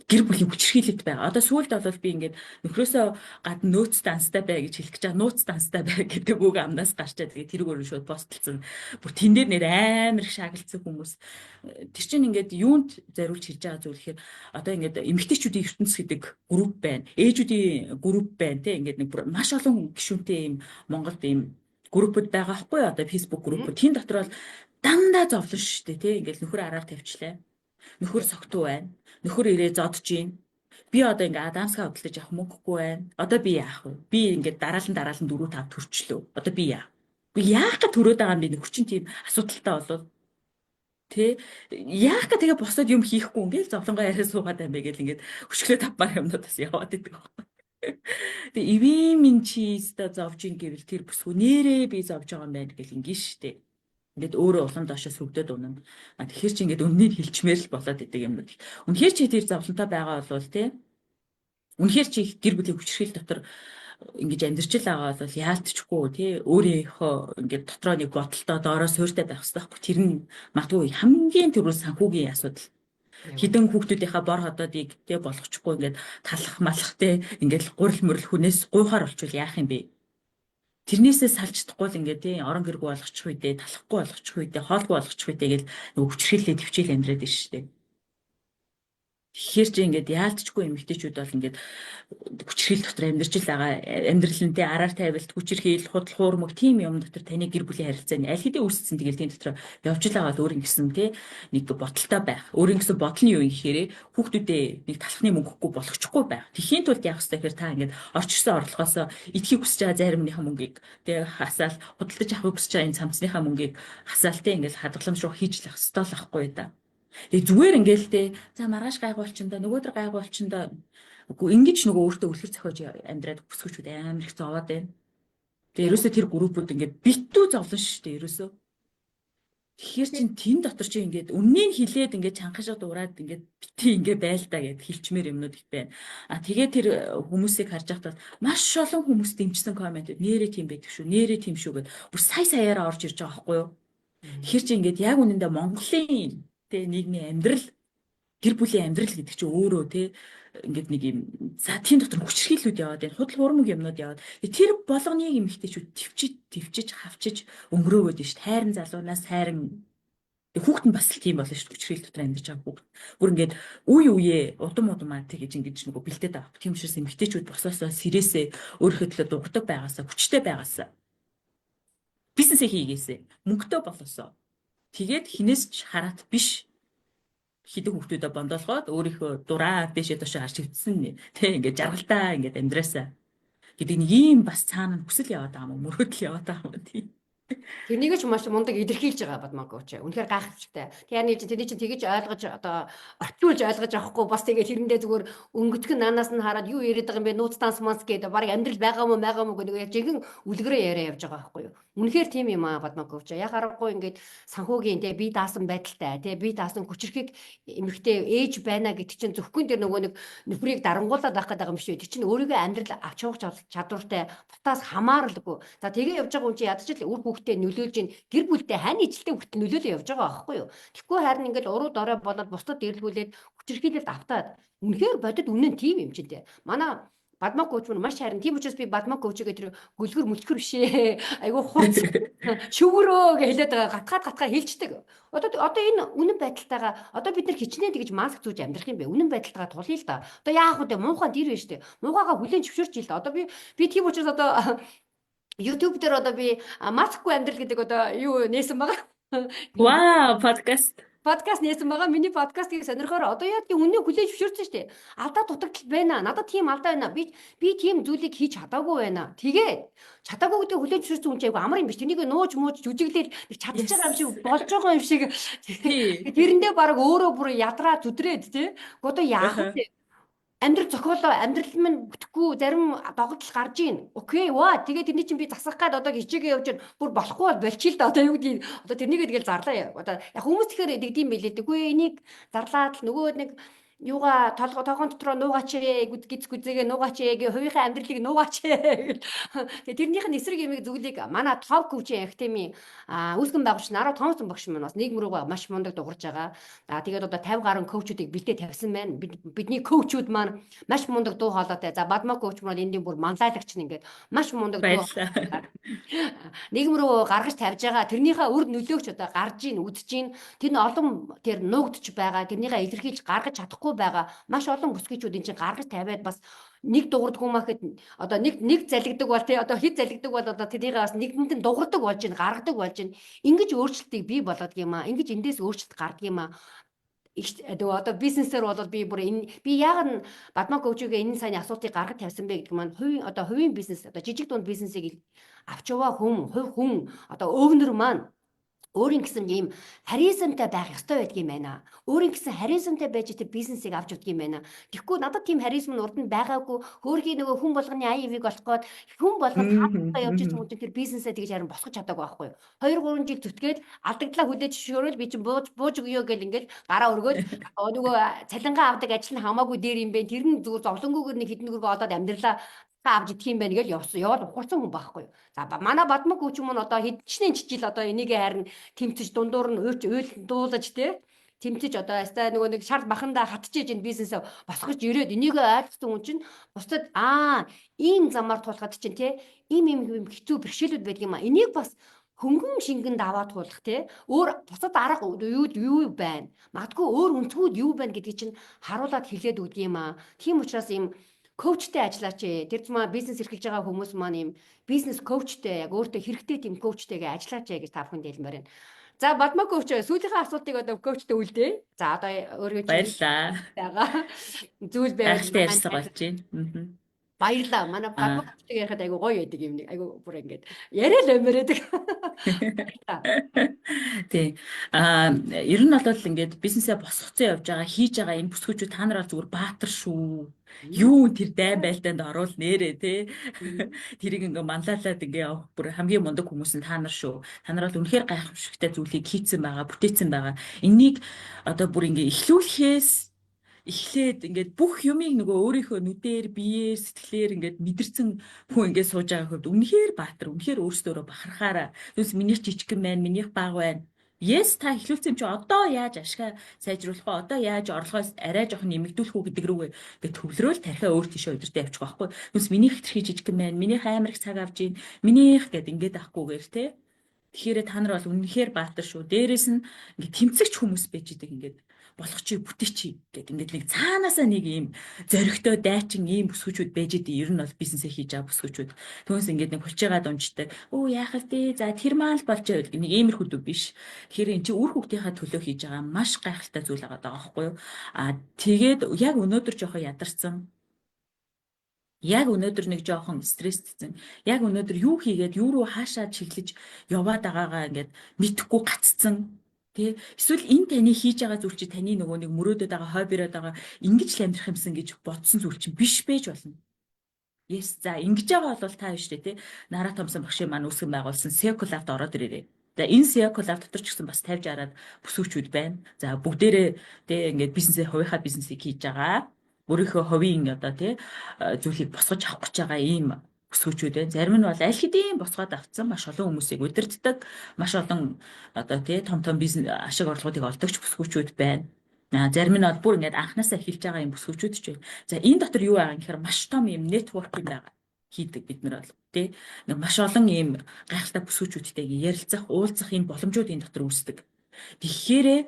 гэр бүлийн хүчирхийлэлт байгаа. Одоо сүүлд бол би ингээд нөхрөөсөө гадна нөөц данстай бай гэж хэлэх гэж байгаа. Нууц данстай бай гэдэг үг амнаас гарчаад тэгээ тэрийг өөрөө шууд постлцсан. Бүр тэн дээр нэр амар их шагалцсан хүмүүс. Тэр чинь ингээд юунд зориулж хийж байгаа зүйл гэхээр одоо ингээд эмэгтэйчүүдийн ертөнц гэдэг групп байна. Ээжүүдийн групп байна те ингээд нэг маш олон гишүүнтэй юм Монголд ийм группуд байгаа байхгүй юу? Одоо Facebook группуд. Тэн дотор бол дандаа зовлон шүү дээ те ингээд нөхөр араар тавьчлаа. Нөхөр согтуу байна. Нөхөр ирээ зодж гин. Би одоо ингээ Адамсгаа хөдөлж явах мөнгөгүй байна. Одоо би яах вэ? Би ингээ дараалан 4 5 төрчлөө. Одоо би яах? Би яах гэж төрөөд байгаа юм бэ? Нөхөр чинь тийм асуудалтай болов. Тэ яах гэж тэгээ босоод юм хийхгүй ингээл зовлонгоо яриа суугаад байна бэ гэл ингээд хөшгөлөө тавмаар юмнуудаас яваад идэг байхгүй. Тэгээ ивэн min чиста зовж ин гэвэл тэр бүсгүй нэрээ би зовж байгаа юм байна гэл ингээд штэ. Ингээд өөрөө улам доошоо сүгдээд унана. Тэгэхээр чи ингээд үннийг хэлчмээр л болоод идэг юм байна. Үнэхээр чи тэр зовлонтой байгаа бол тий. Үнэхээр чи гэр бүлийн хүчирхийл дотор ингэж амьдарч л байгаа бол яалтчгүй тий. Өөрийнхөө ингээд дотроо нэг бодолтой доороо суурьтай байх хэрэгтэй байхгүй. Тэр нь магадгүй хамгийн түрүүнд санхүүгийн асуудал. Хідэн хүүхдүүдийнхаа бор хотоодыг тий болгочихгүй ингээд талах малах тий ингээд гурил мөрөл хүнээс гуйхаар болчвол яах юм бэ? Тэрнээсээ салждахгүй л ингээд тий орон гэргүй болгочих үедээ талахгүй болгочих үедээ хоолгүй болгочих үедээ гэл нөгөө хүчрхийллээ төвчээл амьдраад байна шүү дээ. Тэгэхээр чи ингээд яалтчгүй эмэгтэйчүүд бол ингээд хүчрхийл дотор амьдарч л байгаа амьдралынтэй араар тавилт хүчрхийл худал хуурмаг тийм юм дотор таны гэр бүлийн харилцааны аль хэдийн үүссэн тэгэл тийм дотор явж л байгаа л өөрийн гэсэн тий нэг бодолтой байх. Өөрийн гэсэн бодол нь юу юм гэхээр хүүхдүүдээ нэг талхны мөнгөгүй болгочихгүй байх. Тэхийн тулд яах вэ гэхээр та ингээд орч ирсэн орлогоос идэхийг хүсэж байгаа заримныхаа мөнгийг тий хасаал худалдаж авахыг хүсэж байгаа энэ цамцныхаа мөнгийг хасаал тий ингээд хадгаламж руу хийж л ах ёстой л ахгүй да. Тэгээ зүгээр ингээл те за маргааш гайгуулчин да нөгөөдөр гайгуулчин да үгүй ингэж нөгөө өөртөө үлгэр зохиож амьдраад бүсгүүчүүд амар их зовоод байна. Тэгээ ерөөсөө тэр группууд ингээд битүү зовлон шүү дээ ерөөсөө. Тэгэхээр чин тэн дотор чи ингээд үннийг хилээд ингээд чанхашаа дуурайд ингээд бити ингээд байлдаа гэд хилчмээр юмнууд их байна. Тэгээ тэр хүмүүсийг харж байхдаа маш олон хүмүүс дэмжсэн комментүүд нэрээ тийм байдаг шүү нэрээ тийм шүү гэд бүр саяараа орж ирж байгаа байхгүй юу. Тэгэхээр чи ингээд яг үнэндээ Монголын тэ нийгмийн амьдрал гэр бүлийн амьдрал гэдэг чинь өөрөө тэ ингээд нэг юм за тийм дотор хүчрхийллүүд яваад байна. Худал хуурмаг юмнууд яваад. Тэр болгоныг эмэгтэйчүүд твчиж хавчиж өнгөрөөгөөд шүү дээ. Хайрын залуунаас хайрын хүүхэд нь бас л тийм болно шүү дээ. Хүчрхийлэл дотор амьдарч байгаа хүүхэд. Бүр ингээд үе удам удамаа тэгэж ингэж нөгөө бэлдээд байгаа. Тийм учраас эмэгтэйчүүд босоосоо сэрээсээ өөрийнхөө төлөө дуурдаг байгаасаа хүчтэй байгаасаа бизнесээ хийгээсээ мөнгөтэй болосоо тэгээд хинээс ч хараат биш хідэн хүүхдүүдэд бондоолгоод өөрийнхөө дураа дэшээ дошоо харж өвдсөн тий ингээд жаргалтаа ингээд амьдраасаа гэдэг нэг ийм бас цаана хүсэл яваад байгаа юм уу мөрөөдөл яваад байгаа юм тий. Тэрнийг ч маш мундаг илэрхийлж байгаа Бадмаа коуч. Үнэхээр гайхалтай. Тэгэхээр тэрний чинь тэгэж ойлгож одоо орчуулж ойлгож авахгүй бас тэгээ тэрэндээ зүгээр өнгөтгөн нанаас нь хараад юу яриад байгаа юм бэ? Нууц танс манс гэдэг баг амьдрал байгаа мó гэдэг яг жинхэнэ үлгэрээ яриа явж байгаа байхгүй юу? Үнэхээр тийм юм аа Бадмаа коуч. Яг харахгүй ингээд санхүүгийн тэгээ бие даасан байдалтай тэгээ бие даасан хүчрхийг эмэгтэй ээж байна гэдэг чинь зөвхөн тэр нөгөө нэг нөхрийг дарангуулаад байх гэдэг юм биш үү? Тэр чинь өөрийгөө амьдрал авч явах чадвартай бутаас хамааралгүй. За тэгээ явж байгаа хүн чинь ядаж л үр хүүхдээ нөлөөлж ин гэр бүлтэй хань ижилтэй хүртэл нөлөөлөө явж байгаа байхгүй юу? Тэгэхгүй харин ингээд уруу дорой болоод бусдад эрлгүүлээд хүчирхийлэлд автаад үнэхээр бодит үнэн тийм юм чинь дээ. Манай Бадмаа коуч мөр маш харин тийм учраас би Бадмаа коучгээ тэр гүлгэр мүлгэр бишээ. Айгу хурц шүгрөө гэж хэлээд байгаа гатгаа хэлждэг. Одоо энэ үнэн байдалтайгаа одоо бид нар хичнээн тэгж маск зүүж амьдрах юм бэ? Үнэн байдалтайгаа тулъя л да. Одоо яах вэ? Муухай дэр байна штэ. Муухайгаа хүлэн зөвшөөрч ил да. Одоо би тийм учраас одоо YouTube дээр одоо би масхгүй амьдрал гэдэг одоо юу нээсэн байгаа. Вау, подкаст. Подкаст нээсэн байгаа. Миний подкастыг сонирхоор одоо яа тийм үнэн хүлээж зөвшөөрсөн шүү дээ. Алдаа дутагдал байна. Надад тийм алдаа байна. Би тийм зүйлийг хийж чадаагүй байна. Тэгээд чадаагүй гэдэг хүлээж зөвшөөрсөн хүн чинь айгу амар юм биш. Тэнийг нууж мууж жүжиглээд чадчих байгаа юм шиг болж байгаа юм шиг. Тэрэндээ баг өөрөө бүр ядраа зүдрээд тий. Одоо яах вэ? Амьдрал зохиолоо амьдрал минь бүтэхгүй зарим догдол гарч ийн. Окей, ваа. Тэгээд тэрний чинь би засах гад одоо хичээгээ явж байна. Бүр болохгүй бол болчих л да. Одоо юу гэдэг одоо тэрнийгээ тэгэл зарлаа. Одоо яг хүмүүс тэгэхээр тэгдэм билээ. Тэггүй энийг зарлаад л нөгөө нэг юугаа толгойн дотроо нуугаач гүц гүзээгээ нуугаач гээ хувийнхаа амьдралыг нуугаач гэл. Тэгээ тэрнийх нь эсрэг юмыг зүглийг манай топ коучинг академийн үүсгэн байгуулагч Нараа Томсон багш маань бас нийгэм рүүгээ маш мундаг дуурж байгаа. Тэгээд одоо 50 гаруй коучуудыг бэлдээ тавьсан байна. Бидний коучуд маань маш мундаг дуу хоолойтой. За Бадмаа коуч маань эндийн бүр манлайлагч нь ингээд маш мундаг дуу нийгэм рүү гаргаж тавьж байгаа. Тэрнийхээ үр нөлөөгч одоо гарж ийн үдж ийн. Тэр нь олон тэр нуугдж байгаа. Тэрнийхээ илэрхийлж гаргаж чадахгүй байгаа. Маш олон бүсгүйчүүд энэ чинь гаргаж тавиад бас нэг дуурдаг юм ахэд одоо нэг залгидаг бол тий одоо хэд залгидаг бол одоо тэрийг бас нэгдэнд нь дуурдаг болж ийн гаргадаг болж ийн. Ингэж өөрчлөлтийг бий болгодог юм аа. Ингэж эндээс өөрчлөлт гардаг юм аа. Одоо бизнесээр бол би яг нь Бадмаа коучигээ энэ сайн асуултыг гаргаж тавьсан бэ гэдэг маань хувийн бизнес одоо жижиг дунд бизнесийг авч яваа хувь хүн одоо өвнөр маань өөрийн гэсэн ийм харизмтай байх ёстой байдаг юм байна. Өөрийн гэсэн харизмтай байж тэр бизнесийг авч явдаг юм байна. Тэгэхгүй надад тийм харизм нь урд нь байгаагүй хөөрхий нөгөө хүн болгоны АИV-г болох гээд хүн болгонд хаалттай явж ирсэн хүн тэр бизнесээ тэгж харин босгож чадаагүй байхгүй юу. 2 3 жил зүтгээд алдагдлаа хүлээж зөвшөөрөл би чинь бууж өгөө гэл ингээл гараа өргөөд нөгөө цалингаа авдаг ажил нь хамаагүй дээр юм бэ. Тэр нь зүгээр зовлонгүйгээр нэг хэдэн төгрөгөө олоод амьдралаа авч идэх юм байна гэж яваад ухарсан хүн байхгүй юу. За манай Бадмаа коуч мөн одоо хэдчнээ жижил одоо энийг харин тэмцэж дундуур нь дуулаж те тэмцэж одоо ястай нөгөө нэг шард бахандаа хатчихэж энэ бизнесээ босгож ирээд энийг ойлгосон хүн чинь бусдад ийм замаар тулахад чинь те ийм хэцүү бэрхшээлүүд байдаг юм а. Энийг бас хөнгөн шингэнд аваад туулах те өөр бусад арга юу байна. Магадгүй өөр өнцгүүд юу байна гэдгийг чинь харуулад хэлээд өгдөг юм а. Тийм учраас ийм коучтэй ажиллаач. Тэр зам бизнес эрхэлж байгаа хүмүүс маань юм бизнес коучтэй яг өөртөө хэрэгтэй тийм коучтэйгээ ажиллаач гэж та бүхэнд хэлмээр байна. За Бадмаа коуч сүүлийнхээ асуултыг одоо коучтэй үлдээ. За одоо өөрөө баярлаа. Зүйл байвал гайхалтай ярьсан болж байна. Баярлаа. Манай Бадмаа коучтэй ярихад айгу гоё байдаг юм нэг. Айгу бүр ингэж яриа л өмөрөөдөг. Тий. Ер нь бол ингээд бизнесээ босгоцсон явж байгаа, хийж байгаа энэ бүсгүүчүүд та нар бол зүгээр баатар шүү. Юу тэр дайн байлдаанд оруул нэрээ тий. Тэрийг ингээ манлайлаад ингээ явах бүр хамгийн мундаг хүмүүс нь та нар шүү. Та нар бол үнэхээр гайхамшигтай зүйлийг хийцэн байгаа, бүтээцэн байгаа. Энийг одоо бүр ингээ эхлээд ингээд бүх юмыг нөгөө өөрийнхөө нүдээр, биеэр, сэтгэлээр ингээд мэдэрсэн хүн ингээд сууж байгаа хувьд үнэхээр баатар, үнэхээр өөрсдөө бахархаараа. Түнс минийх жижигхэн байна, минийх бага байна. Yes, та эхлүүлсэн чи одоо яаж ашгаа сайжруулах вэ? Одоо яаж орлогоос арай жоох нэмэгдүүлэх үү гэдэг рүүгээ ингээд төвлөрөөл тархиа өөр тийшээ удирдах явчих байхгүй. Түнс минийх хэтэрхий жижигхэн байна, минийх амар их цаг авж ийн, минийх гэд ингээд авахгүйгээр те. Тэгэхээр та нар бол үнэхээр баатар шүү. Дээрээс нь ингээд тэмцэгч хүмүүс байж идэг ингээд болгочих, бүтээчих гэдэг ингээд нэг цаанаасаа нэг ийм зоригтой дайчин ийм бүсгүүчүүд байж идэв. Ер нь бол бизнесээ хийж байгаа бүсгүүчүүд. Түүнээс ингээд нэг булчаагаад унждаг. Өө яахав дээ? За тэр маань л болж байгаа гэдэг нэг иймэрхүү дүү биш. Тэгэхээр эн чинь үр хүүхдийнхаа төлөө хийж байгаа маш гайхалтай зүйл байгаа байхгүй юу? Тэгээд яг өнөөдөр жоохон ядарсан. Яг өнөөдөр нэг жоохон стрессдсэн. Яг өнөөдөр юу хийгээд юу руу хаашаа чиглэж яваад байгаагаа ингээд мэдэхгүй гаццсан. Тэ эсвэл энэ таны хийж байгаа зүйл чи таны нөгөө нэг мөрөөдөд байгаа хоббироод байгаа ингэж л амьдрах юмсан гэж бодсон зүйл чинь биш байж болно. Yes, за ингэж байгаа бол та биш үү те. Нара Томсон багшийн маань үүсгэн байгуулсан Secolab-д ороод ирээрэй. За энэ Secolab дотор ч гэсэн бас 50-60-аад бүсгүүчүүд байна. За бүгдээрээ те ингээд бизнесээ хувийнхаа бизнесийг хийж байгаа. Өөрийнхөө ховийн одоо тий зүйлийг босгож авах гэж байгаа ийм бүсгүүчүүд байна. Зарим нь бол аль хэдийн босгоод авцсан маш олон хүмүүсийг удирддаг, маш олон одоо тий том бизнес ашиг орлогуудыг олдогч бүсгүүчүүд байна. Зарим нь бол бүр ингээд анханасаа эхэлж байгаа юм бүсгүүчүүд ч байна. За энэ дотор юу байгаа юм гэхээр маш том юм network юм байгаа хийдэг бид нар бол тий нэг маш олон ийм гайхалтай бүсгүүчүүдтэй ярилцах, уулзах ийм боломжууд энэ дотор үүсдэг. Тэгэхээр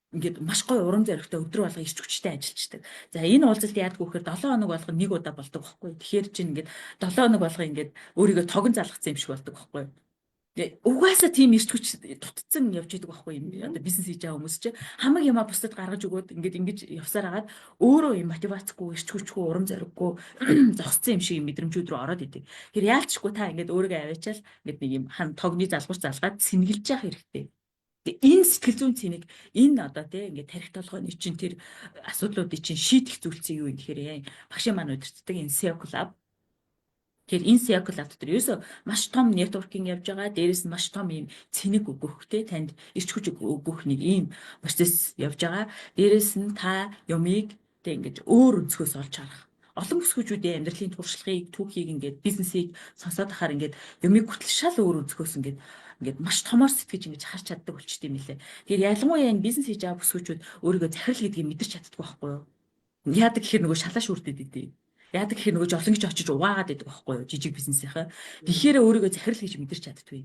ингээд маш гоё урам зоригтой өдрө болго ирч хүчтэй ажиллаждаг. За энэ уулзалт яадг вөхөр 7 хоног болгоо нэг удаа болдог байхгүй. Тэгэхээр чинь ингээд 7 хоног болгоо ингээд өөрийгөө тогон залгацсан юм шиг болдог байхгүй. Тэгээ угаасаа тийм ирч хүч дутцсан явж идэг байхгүй юм. Одоо бизнес хийж байгаа хүмүүс чинь хамаг юмаа бусдад гаргаж өгөөд ингээд ингэж явсаар хагаад өөрөө юм мотивацгүй, ирч хүчгүй, урам зориггүй зогссон юм шиг мэдрэмжүүд рүү ороод идэг. Тэгэхээр яалчгүй та ингээд өөрийгөө аваачаал ингээд нэг юм тогны залгуур залгаад сэнгэлж явах хэрэгтэй. Энэ сэтгэл зүйн цэнийг энэ одоо тий ингээд тарих толгойн чинь тэр асуудлуудыг чинь шийдэх зүйлсийг юу юм гэхээр багшийн маань удирддаг энэ Secolab. Тэгэхээр энэ Secolab дотор ерөөсөө маш том нэтворкинг явж байгаа. Дээрээс нь маш том ийм цэник өгөх тий танд ирч хүч өгөх нэг ийм процесс явж байгаа. Дээрээс нь та юмыг тий ингээд өөр өнцгөөс олж харах. Олон бүсгүүчүүдийн амьдралын туршлагыг, түүхийг ингээд бизнесийг сонсоод ахаар ингээд юмыг хүртэл шал өөр өнцгөөс ингээд маш томоор сэтгэж ингэж харж чаддаг болчт юм лээ. Тэгэхээр ялангуяа энэ бизнес хийж байгаа бүсгүүчүүд өөрийгөө захирал гэдгийг мэдэрч чаддаг байхгүй юу? Яадаг гэхээр нөгөө шалаа шүрдэд идэв. Яадаг гэхээр нөгөө жолонгич очиж угаагаад идэг байхгүй юу? Жижиг бизнесийнхаа. Тэгэхээр өөрийгөө захирал гэж мэдэрч чаддгүй.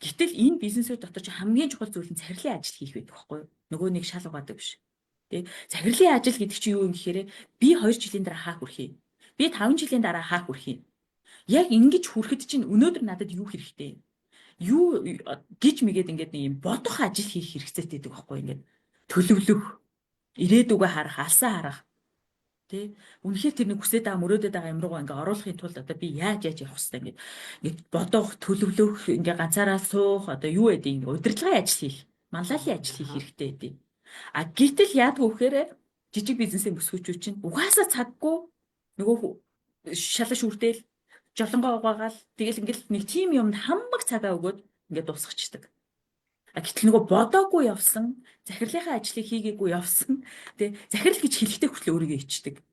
Гэтэл энэ бизнесүүд дотор ч хамгийн чухал зүйл нь захирлын ажил хийх байдаг байхгүй юу? Нөгөө нэг шал угаадаг биш. Тэ захирлын ажил гэдэг чинь юу юм гэхээр би 2 жилийн дараа хаа хүрэх юм? Би 5 жилийн дараа хаа хүрэх юм? Яг ингэж хүрэхэд чинь өнөөдөр надад юу хэрэгтэй? Юу гэж мэгээд ингээд нэг юм бодох ажил хийх хэрэгцээтэй байдаг байхгүй ингээд төлөвлөх, ирээдүгөө харах, алсаа харах. Тэ үнэхээр тэр нэг хүсэж байгаа мөрөөдөд байгаа юм руугаа ингээ оруулахын тулд одоо би яаж явах хэвээр ингээд бодох, төлөвлөх, ингээ ганцаараа суух одоо юу гэдэг ингээ удирдлагын ажил хийх, манлайлалын ажил хийх хэрэгтэй гэдэг. Гэтэл яадгүй вэхээр жижиг бизнесийн бүсгүүчүүд чинь угаасаа цаггүй нөгөө шалаш үрдээл жолонгоо угаагаал тэгэл ингээл нэг тим юмд хамаг цагаа өгөөд ингээд дуусгачдаг. Гэтэл нөгөө бодоогүй явсан, захирлынхаа ажлыг хийгээгүй явсан. Тэ захирал гэж хэлэхдээ хүртэл өөрийгөө ичдэг.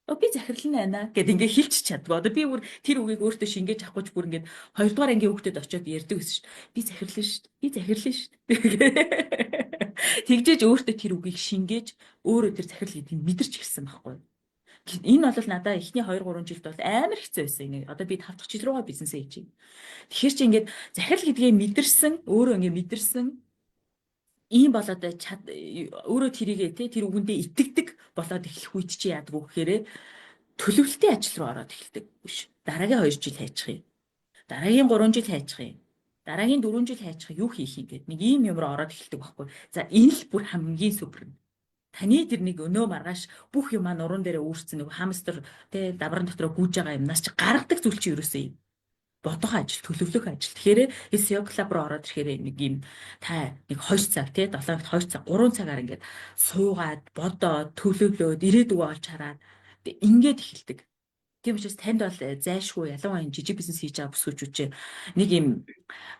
Би захирал нь байна гэд ингээ хэлчих чаддаг. Одоо би бүр тэр үгийг өөртөө шингээж авахгүйч бүр ингээд 2 дугаар ангийн хүүхдэд очиод ярьдаг гэсэн шүү дээ. Би захирлан шүү дээ. Би захирлан шүү дээ. Тэгжээж өөртөө тэр үгийг шингээж өөрөө тэр захирал гэдгийг мэдэрч ирсэн байхгүй. Энэ бол надаа эхний 2 3 жилд бол амар хэцүү байсан. Одоо би 5 дахь жил руугаа бизнесээ хийж байна. Тэгэхээр чи ингээд захирал гэдгийг мэдэрсэн, өөрөө ингээд мэдэрсэн ийм болоод өөрөө тэрийгээ тэр үгэндээ итгэдэг болоод эхлэх үед чи яадаг вэ гэхээр төлөвлөлтийн ажил руу ороод эхэлдэг биш. Дараагийн 2 жил хайчих юм. Дараагийн 3 жил хайчих юм. Дараагийн 4 жил хайчих юу хийх юм гээд нэг ийм юм руу ороод эхэлдэг байхгүй. За энэ л бүр хамгийн супер. Таны тэр нэг өнөө маргааш бүх юмаа нуруунд дээрээ үүрцэн нэг хамстер тэ давран дотроо гүйж байгаа юмнаас чи гаргадаг зүйл чи ерөөсөө юм. Бодох ажил, төлөвлөх ажил. Тэгэхээр Secolab руу ороод ирэхээр нэг юм та нэг 2 цаг тэ 7-д 2 цаг 3 цагаар ингээд суугаад бодоод төлөвлөөд ирээдүгөө олж хараад ингээд эхэлдэг. Тийм учраас танд бол зайшгүй ялангуяа жижиг бизнес хийж байгаа бүсгүүчүүд чи нэг юм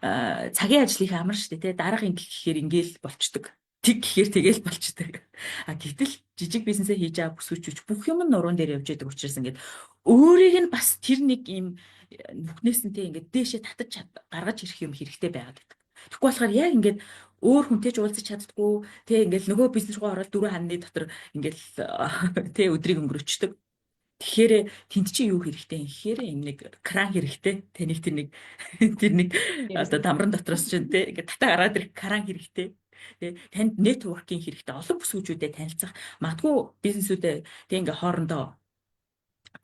цагийн ажлыг амар штэ тэ дараах ингэ гэхээр ингээл болчдөг. Тэг гэхээр тэгэл болчдөг. Гэтэл жижиг бизнесээ хийж байгаа бүсгүүчүүд бүх юм нуруунд дээр явж байдаг учраас ингээд өөрийг нь бас тэр нэг юм нүхнээсэнтэй ингээд дээшээ татаж гаргаж ирэх юм хэрэгтэй байгаад байдаг. Тэгэхгүй болохоор яг ингээд өөр хүнтэй ч уулзах чаддгүй тэг ингээд нөгөө бизнес руу ороод 4 ханны дотор ингээд тэг өдрийг өнгөрөөчдөг. Тэгэхээр тэнд чи юу хэрэгтэй юм гэхээр юм нэг кран хэрэгтэй. Таныг тэр нэг одоо дамран дотроос ч тэг ингээд татаа гараад ирэх кран хэрэгтэй. Тэ танд networking хэрэгтэй, олон бүсгүүчүүдэд танилцах, магадгүй бизнесүүдээ тэг ингээ хоорондоо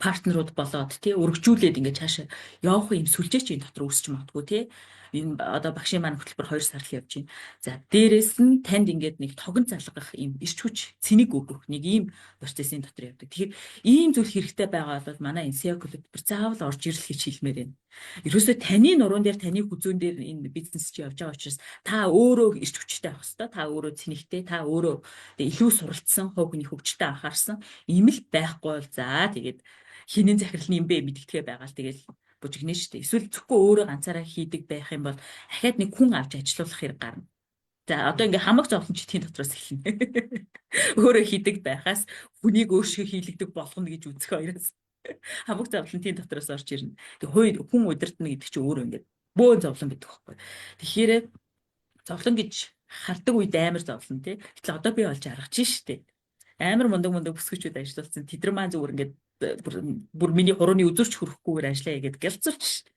партнерууд болоод тий өргөжүүлээд ингээд цаашаа явах юм сүлжээч энэ дотор үүсч магадгүй тий энэ одоо багшийн маань хөтөлбөр 2 сар л явж байна. За дээрэс нь танд ингээд нэг тогон залгах юм ирч хүч цэник өгөх нэг ийм процессын дотор явдаг. Тэгэхээр ийм зүйл хэрэгтэй байгаа бол манай энэ SEO хөтөлбөр заавал орж ирэл гэж хэлмээр байна. Ерөөсөө таны нуруунд дээр таны хүзүүн дээр энэ бизнес чи явж байгаа учраас та өөрөө ирч хүчтэй авах хэрэгтэй. Та өөрөө цэнэгтэй, та өөрөө илүү суралцсан, хувь хүний хөгжилтэй анхаарсан ийм л байхгүй бол за тэгээд хинэн захирал юм бэ мэдгэдгээ байгаа л тэгэл бужигнэ шүү дээ. Эсвэл зөвхөн өөрөө ганцаараа хийдэг байх юм бол ахаад нэг хүн авч ажилуулах хэрэг гарна. За одоо ингээ хамаг зовлончдын дотроос эхэлнэ. Өөрөө хийдэг байхаас хүнийг өөршөө хийлэгдэг болгоно гэж үзэх хоёроос хамаг зовлонтын дотроос орж ирнэ. Тэг хүн удирдна гэдэг чинь өөрөө ингээ бөөн зовлон гэдэг байхгүй. Тэгэхээр зовлон гэж хардаг үед амар зовлон тий. Гэтэл одоо би олж харгаж штэ. Амар мундаг бүсгүүчүүд ажилласан. Тэдэр маань зүгээр ингээд бүр миний хурууны үзүүрч хүрэхгүйгээр ажиллая гэдэг гэлцүүлж шээ.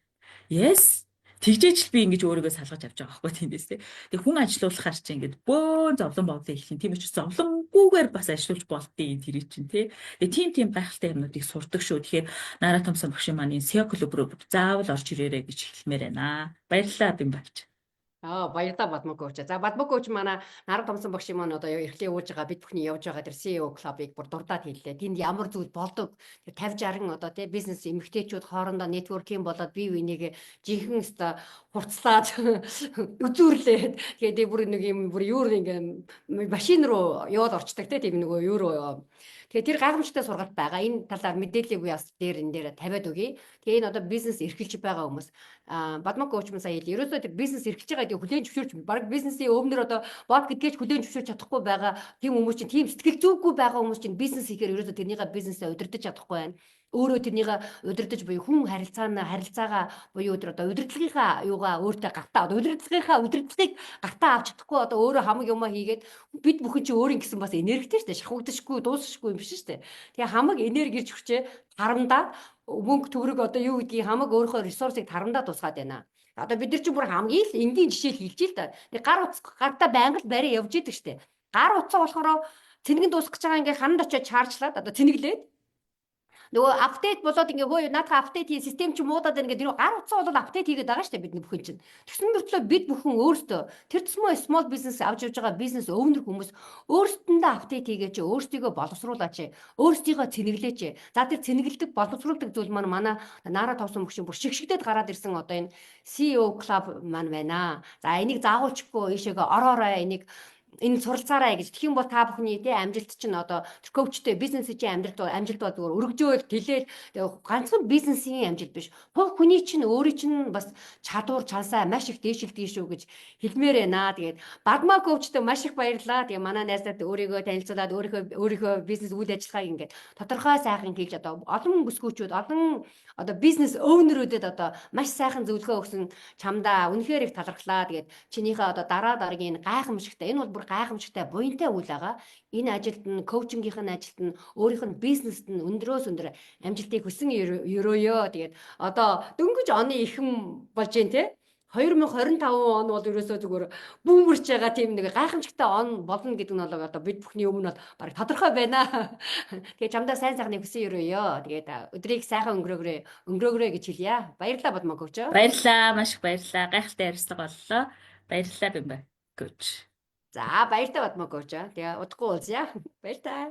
Yes. Тэгжээч би ингэж өөрийгөө салгаж авч байгаа байхгүй тийм биз дээ. Тэг хүн ажилуулахаар чи ингэж бөөн зовлон бодлоо эхлэн. Тийм учраас зовлонгүйгээр бас ажиллаж болтыг тэр чинь тий. Тэгээ тийм гайхалтай юмнуудыг сурдаг шүү. Тэгэхээр Нара Томсон багшийн маань SEO клуб руу заавал орж ирээрэй гэж хэлмээр байна. Баярлалаа бим багч. Баярлалаа Бадмаг коуч. За Бадмаг коуч манай Нара Томсон багшийн маань одоо эрхлээ явуулж байгаа бид бүхний явж байгаа тэр CEO клубыг бүр дурдаад хэллээ. Тэнд ямар зүйл болдог тэр 50 60 одоо тий бизнес эмэгтэйчүүд хоорондоо нэтворкинг болоод бие биенийгээ жинхэнэ өстө хурцлаад үзүүрлээд тэгээд бүр нэг юм бүр юу нэг машин руу яваад орчдаг тийм нөгөө юу руу. Тэгээ тэр гайхамшигтай сургалт байгаа. Энэ талаар мэдээллийг би бас энэ дээр тавиад өгье. Тэгээ энэ одоо бизнес эрхэлж байгаа хүмүүс Бадмаг коуч мөн сая хэлээ. Ерөөсөө тэр бизнес эрхэлж байгаа гэдэг хүлээн зөвшөөрч баг бизнесийн өвнөр одоо бод гэдгээс хүлээн зөвшөөрч чадахгүй байгаа тийм хүмүүс чинь тийм сэтгэл зүйгүй байгаа хүмүүс чинь бизнес хийхээр ерөөсөө тэрнийгээ бизнесээ удирдах чадахгүй байна. Өөрөө тэрнийгээ удирдах буюу хүн харилцаагаа буюу одоо удирдлагынхаа юугаа өөртөө гартаа удирдлагыг гартаа авч чадахгүй одоо өөрөө хамаг юмаа хийгээд бид бүхэн чи өөрийн гэсэн бас энергитэй шүү дээ. Шахагдашгүй, дуусахгүй юм биш шүү дээ. Тэгээ хамаг энерги ирж хүчээ тарамдаад мөнгө төгрөг одоо юу гэдгийг хамаг өөрийнхөө ресурсыг тарамдаад тусгаад байна. Одоо бид нар чинь бүр хамгийн л энгийн жишээл хэлж ил да. Нэг гартаа байнга л барай явж идэг шүү дээ. Гар утсаа болохоор цэнэгэн дуусах гэж байгаа ингээ хананд очиод чаржлаад одоо цэнэглээд нөгөө апдейт болоод ингээ хөөе наадах апдейт хий систем чи муудаад байна гэдэг. Гар утсаа бол апдейт хийгээд байгаа шүү дээ бидний бүхэн чинь. Тэгсэн мөртлөө бид бүхэн өөртөө тэр тусмаа small business авч явж байгаа бизнес өвнөр хүмүүс өөрсдөндөө апдейт хийгээч, өөрсдийгөө боловсруулаач, өөрсдийгөө цэнэглээч. За тэр цэнэглэдэг боловсруулдаг зүйл манай Нара Томсон багшийн бүр шигшгдээд гараад ирсэн одоо энэ CEO club маань байна. За энийг заавалчгүй ийшээгээ ороорой энийг энэ суралцаарай гэж. Тэгэх юм бол та бүхний тий амжилт чинь одоо тэр коучтэй бизнесийн чинь амжилт бол зүгээр өргөжөөл тэлээл ганцхан бизнесийн амжилт биш. Хувь хүний чинь өөрийн чинь бас чадвар чансаа маш их дээшилдэг шүү гэж хэлмээр байна. Тэгээд Бадмаг коучтой маш их баярлалаа. Тэгээ манай найзууд өөрийгөө танилцуулаад өөрийнхөө бизнес үйл ажиллагааг ингээд тодорхой сайхан хийж одоо олон бүсгүүчүүд олон одоо бизнес өвнөрүүдэд одоо маш сайхан зөвлөгөө өгсөн чамдаа үнэхээр их талархлаа. Тэгээд чинийхээ одоо дараагийн гайхамшигтай энэ бол бүр гайхамшигтай буянтай үйл байгаа. Энэ ажилд нь коучингийнх нь ажилд нь өөрийнх нь бизнест нь өндрөөс өндөр амжилтыг хүсэн өрөөё. Тэгээд одоо дөнгөж оны ихэн болж байна те. 2025 он бол ерөөсөө зүгээр бүүмэрч байгаа тийм нэг гайхамшигтай он болно гэдэг нь бол одоо бид бүхний өмнө бол баг тодорхой байна. Тэгээ чамдаа сайн сайхны хүсэн өрөөё. Тэгээд өдрийг сайхан өнгөрөөгрөө гэж хэлье. Баярлалаа Бадмаг коуч. Баярлалаа, маш их баярлалаа. Гайхалтай ярилцлага боллоо. Баярлалаа бимбай коуч. За баяртай Бадмаг коуч. Тэгээ удахгүй уулзъя. Баяр таа.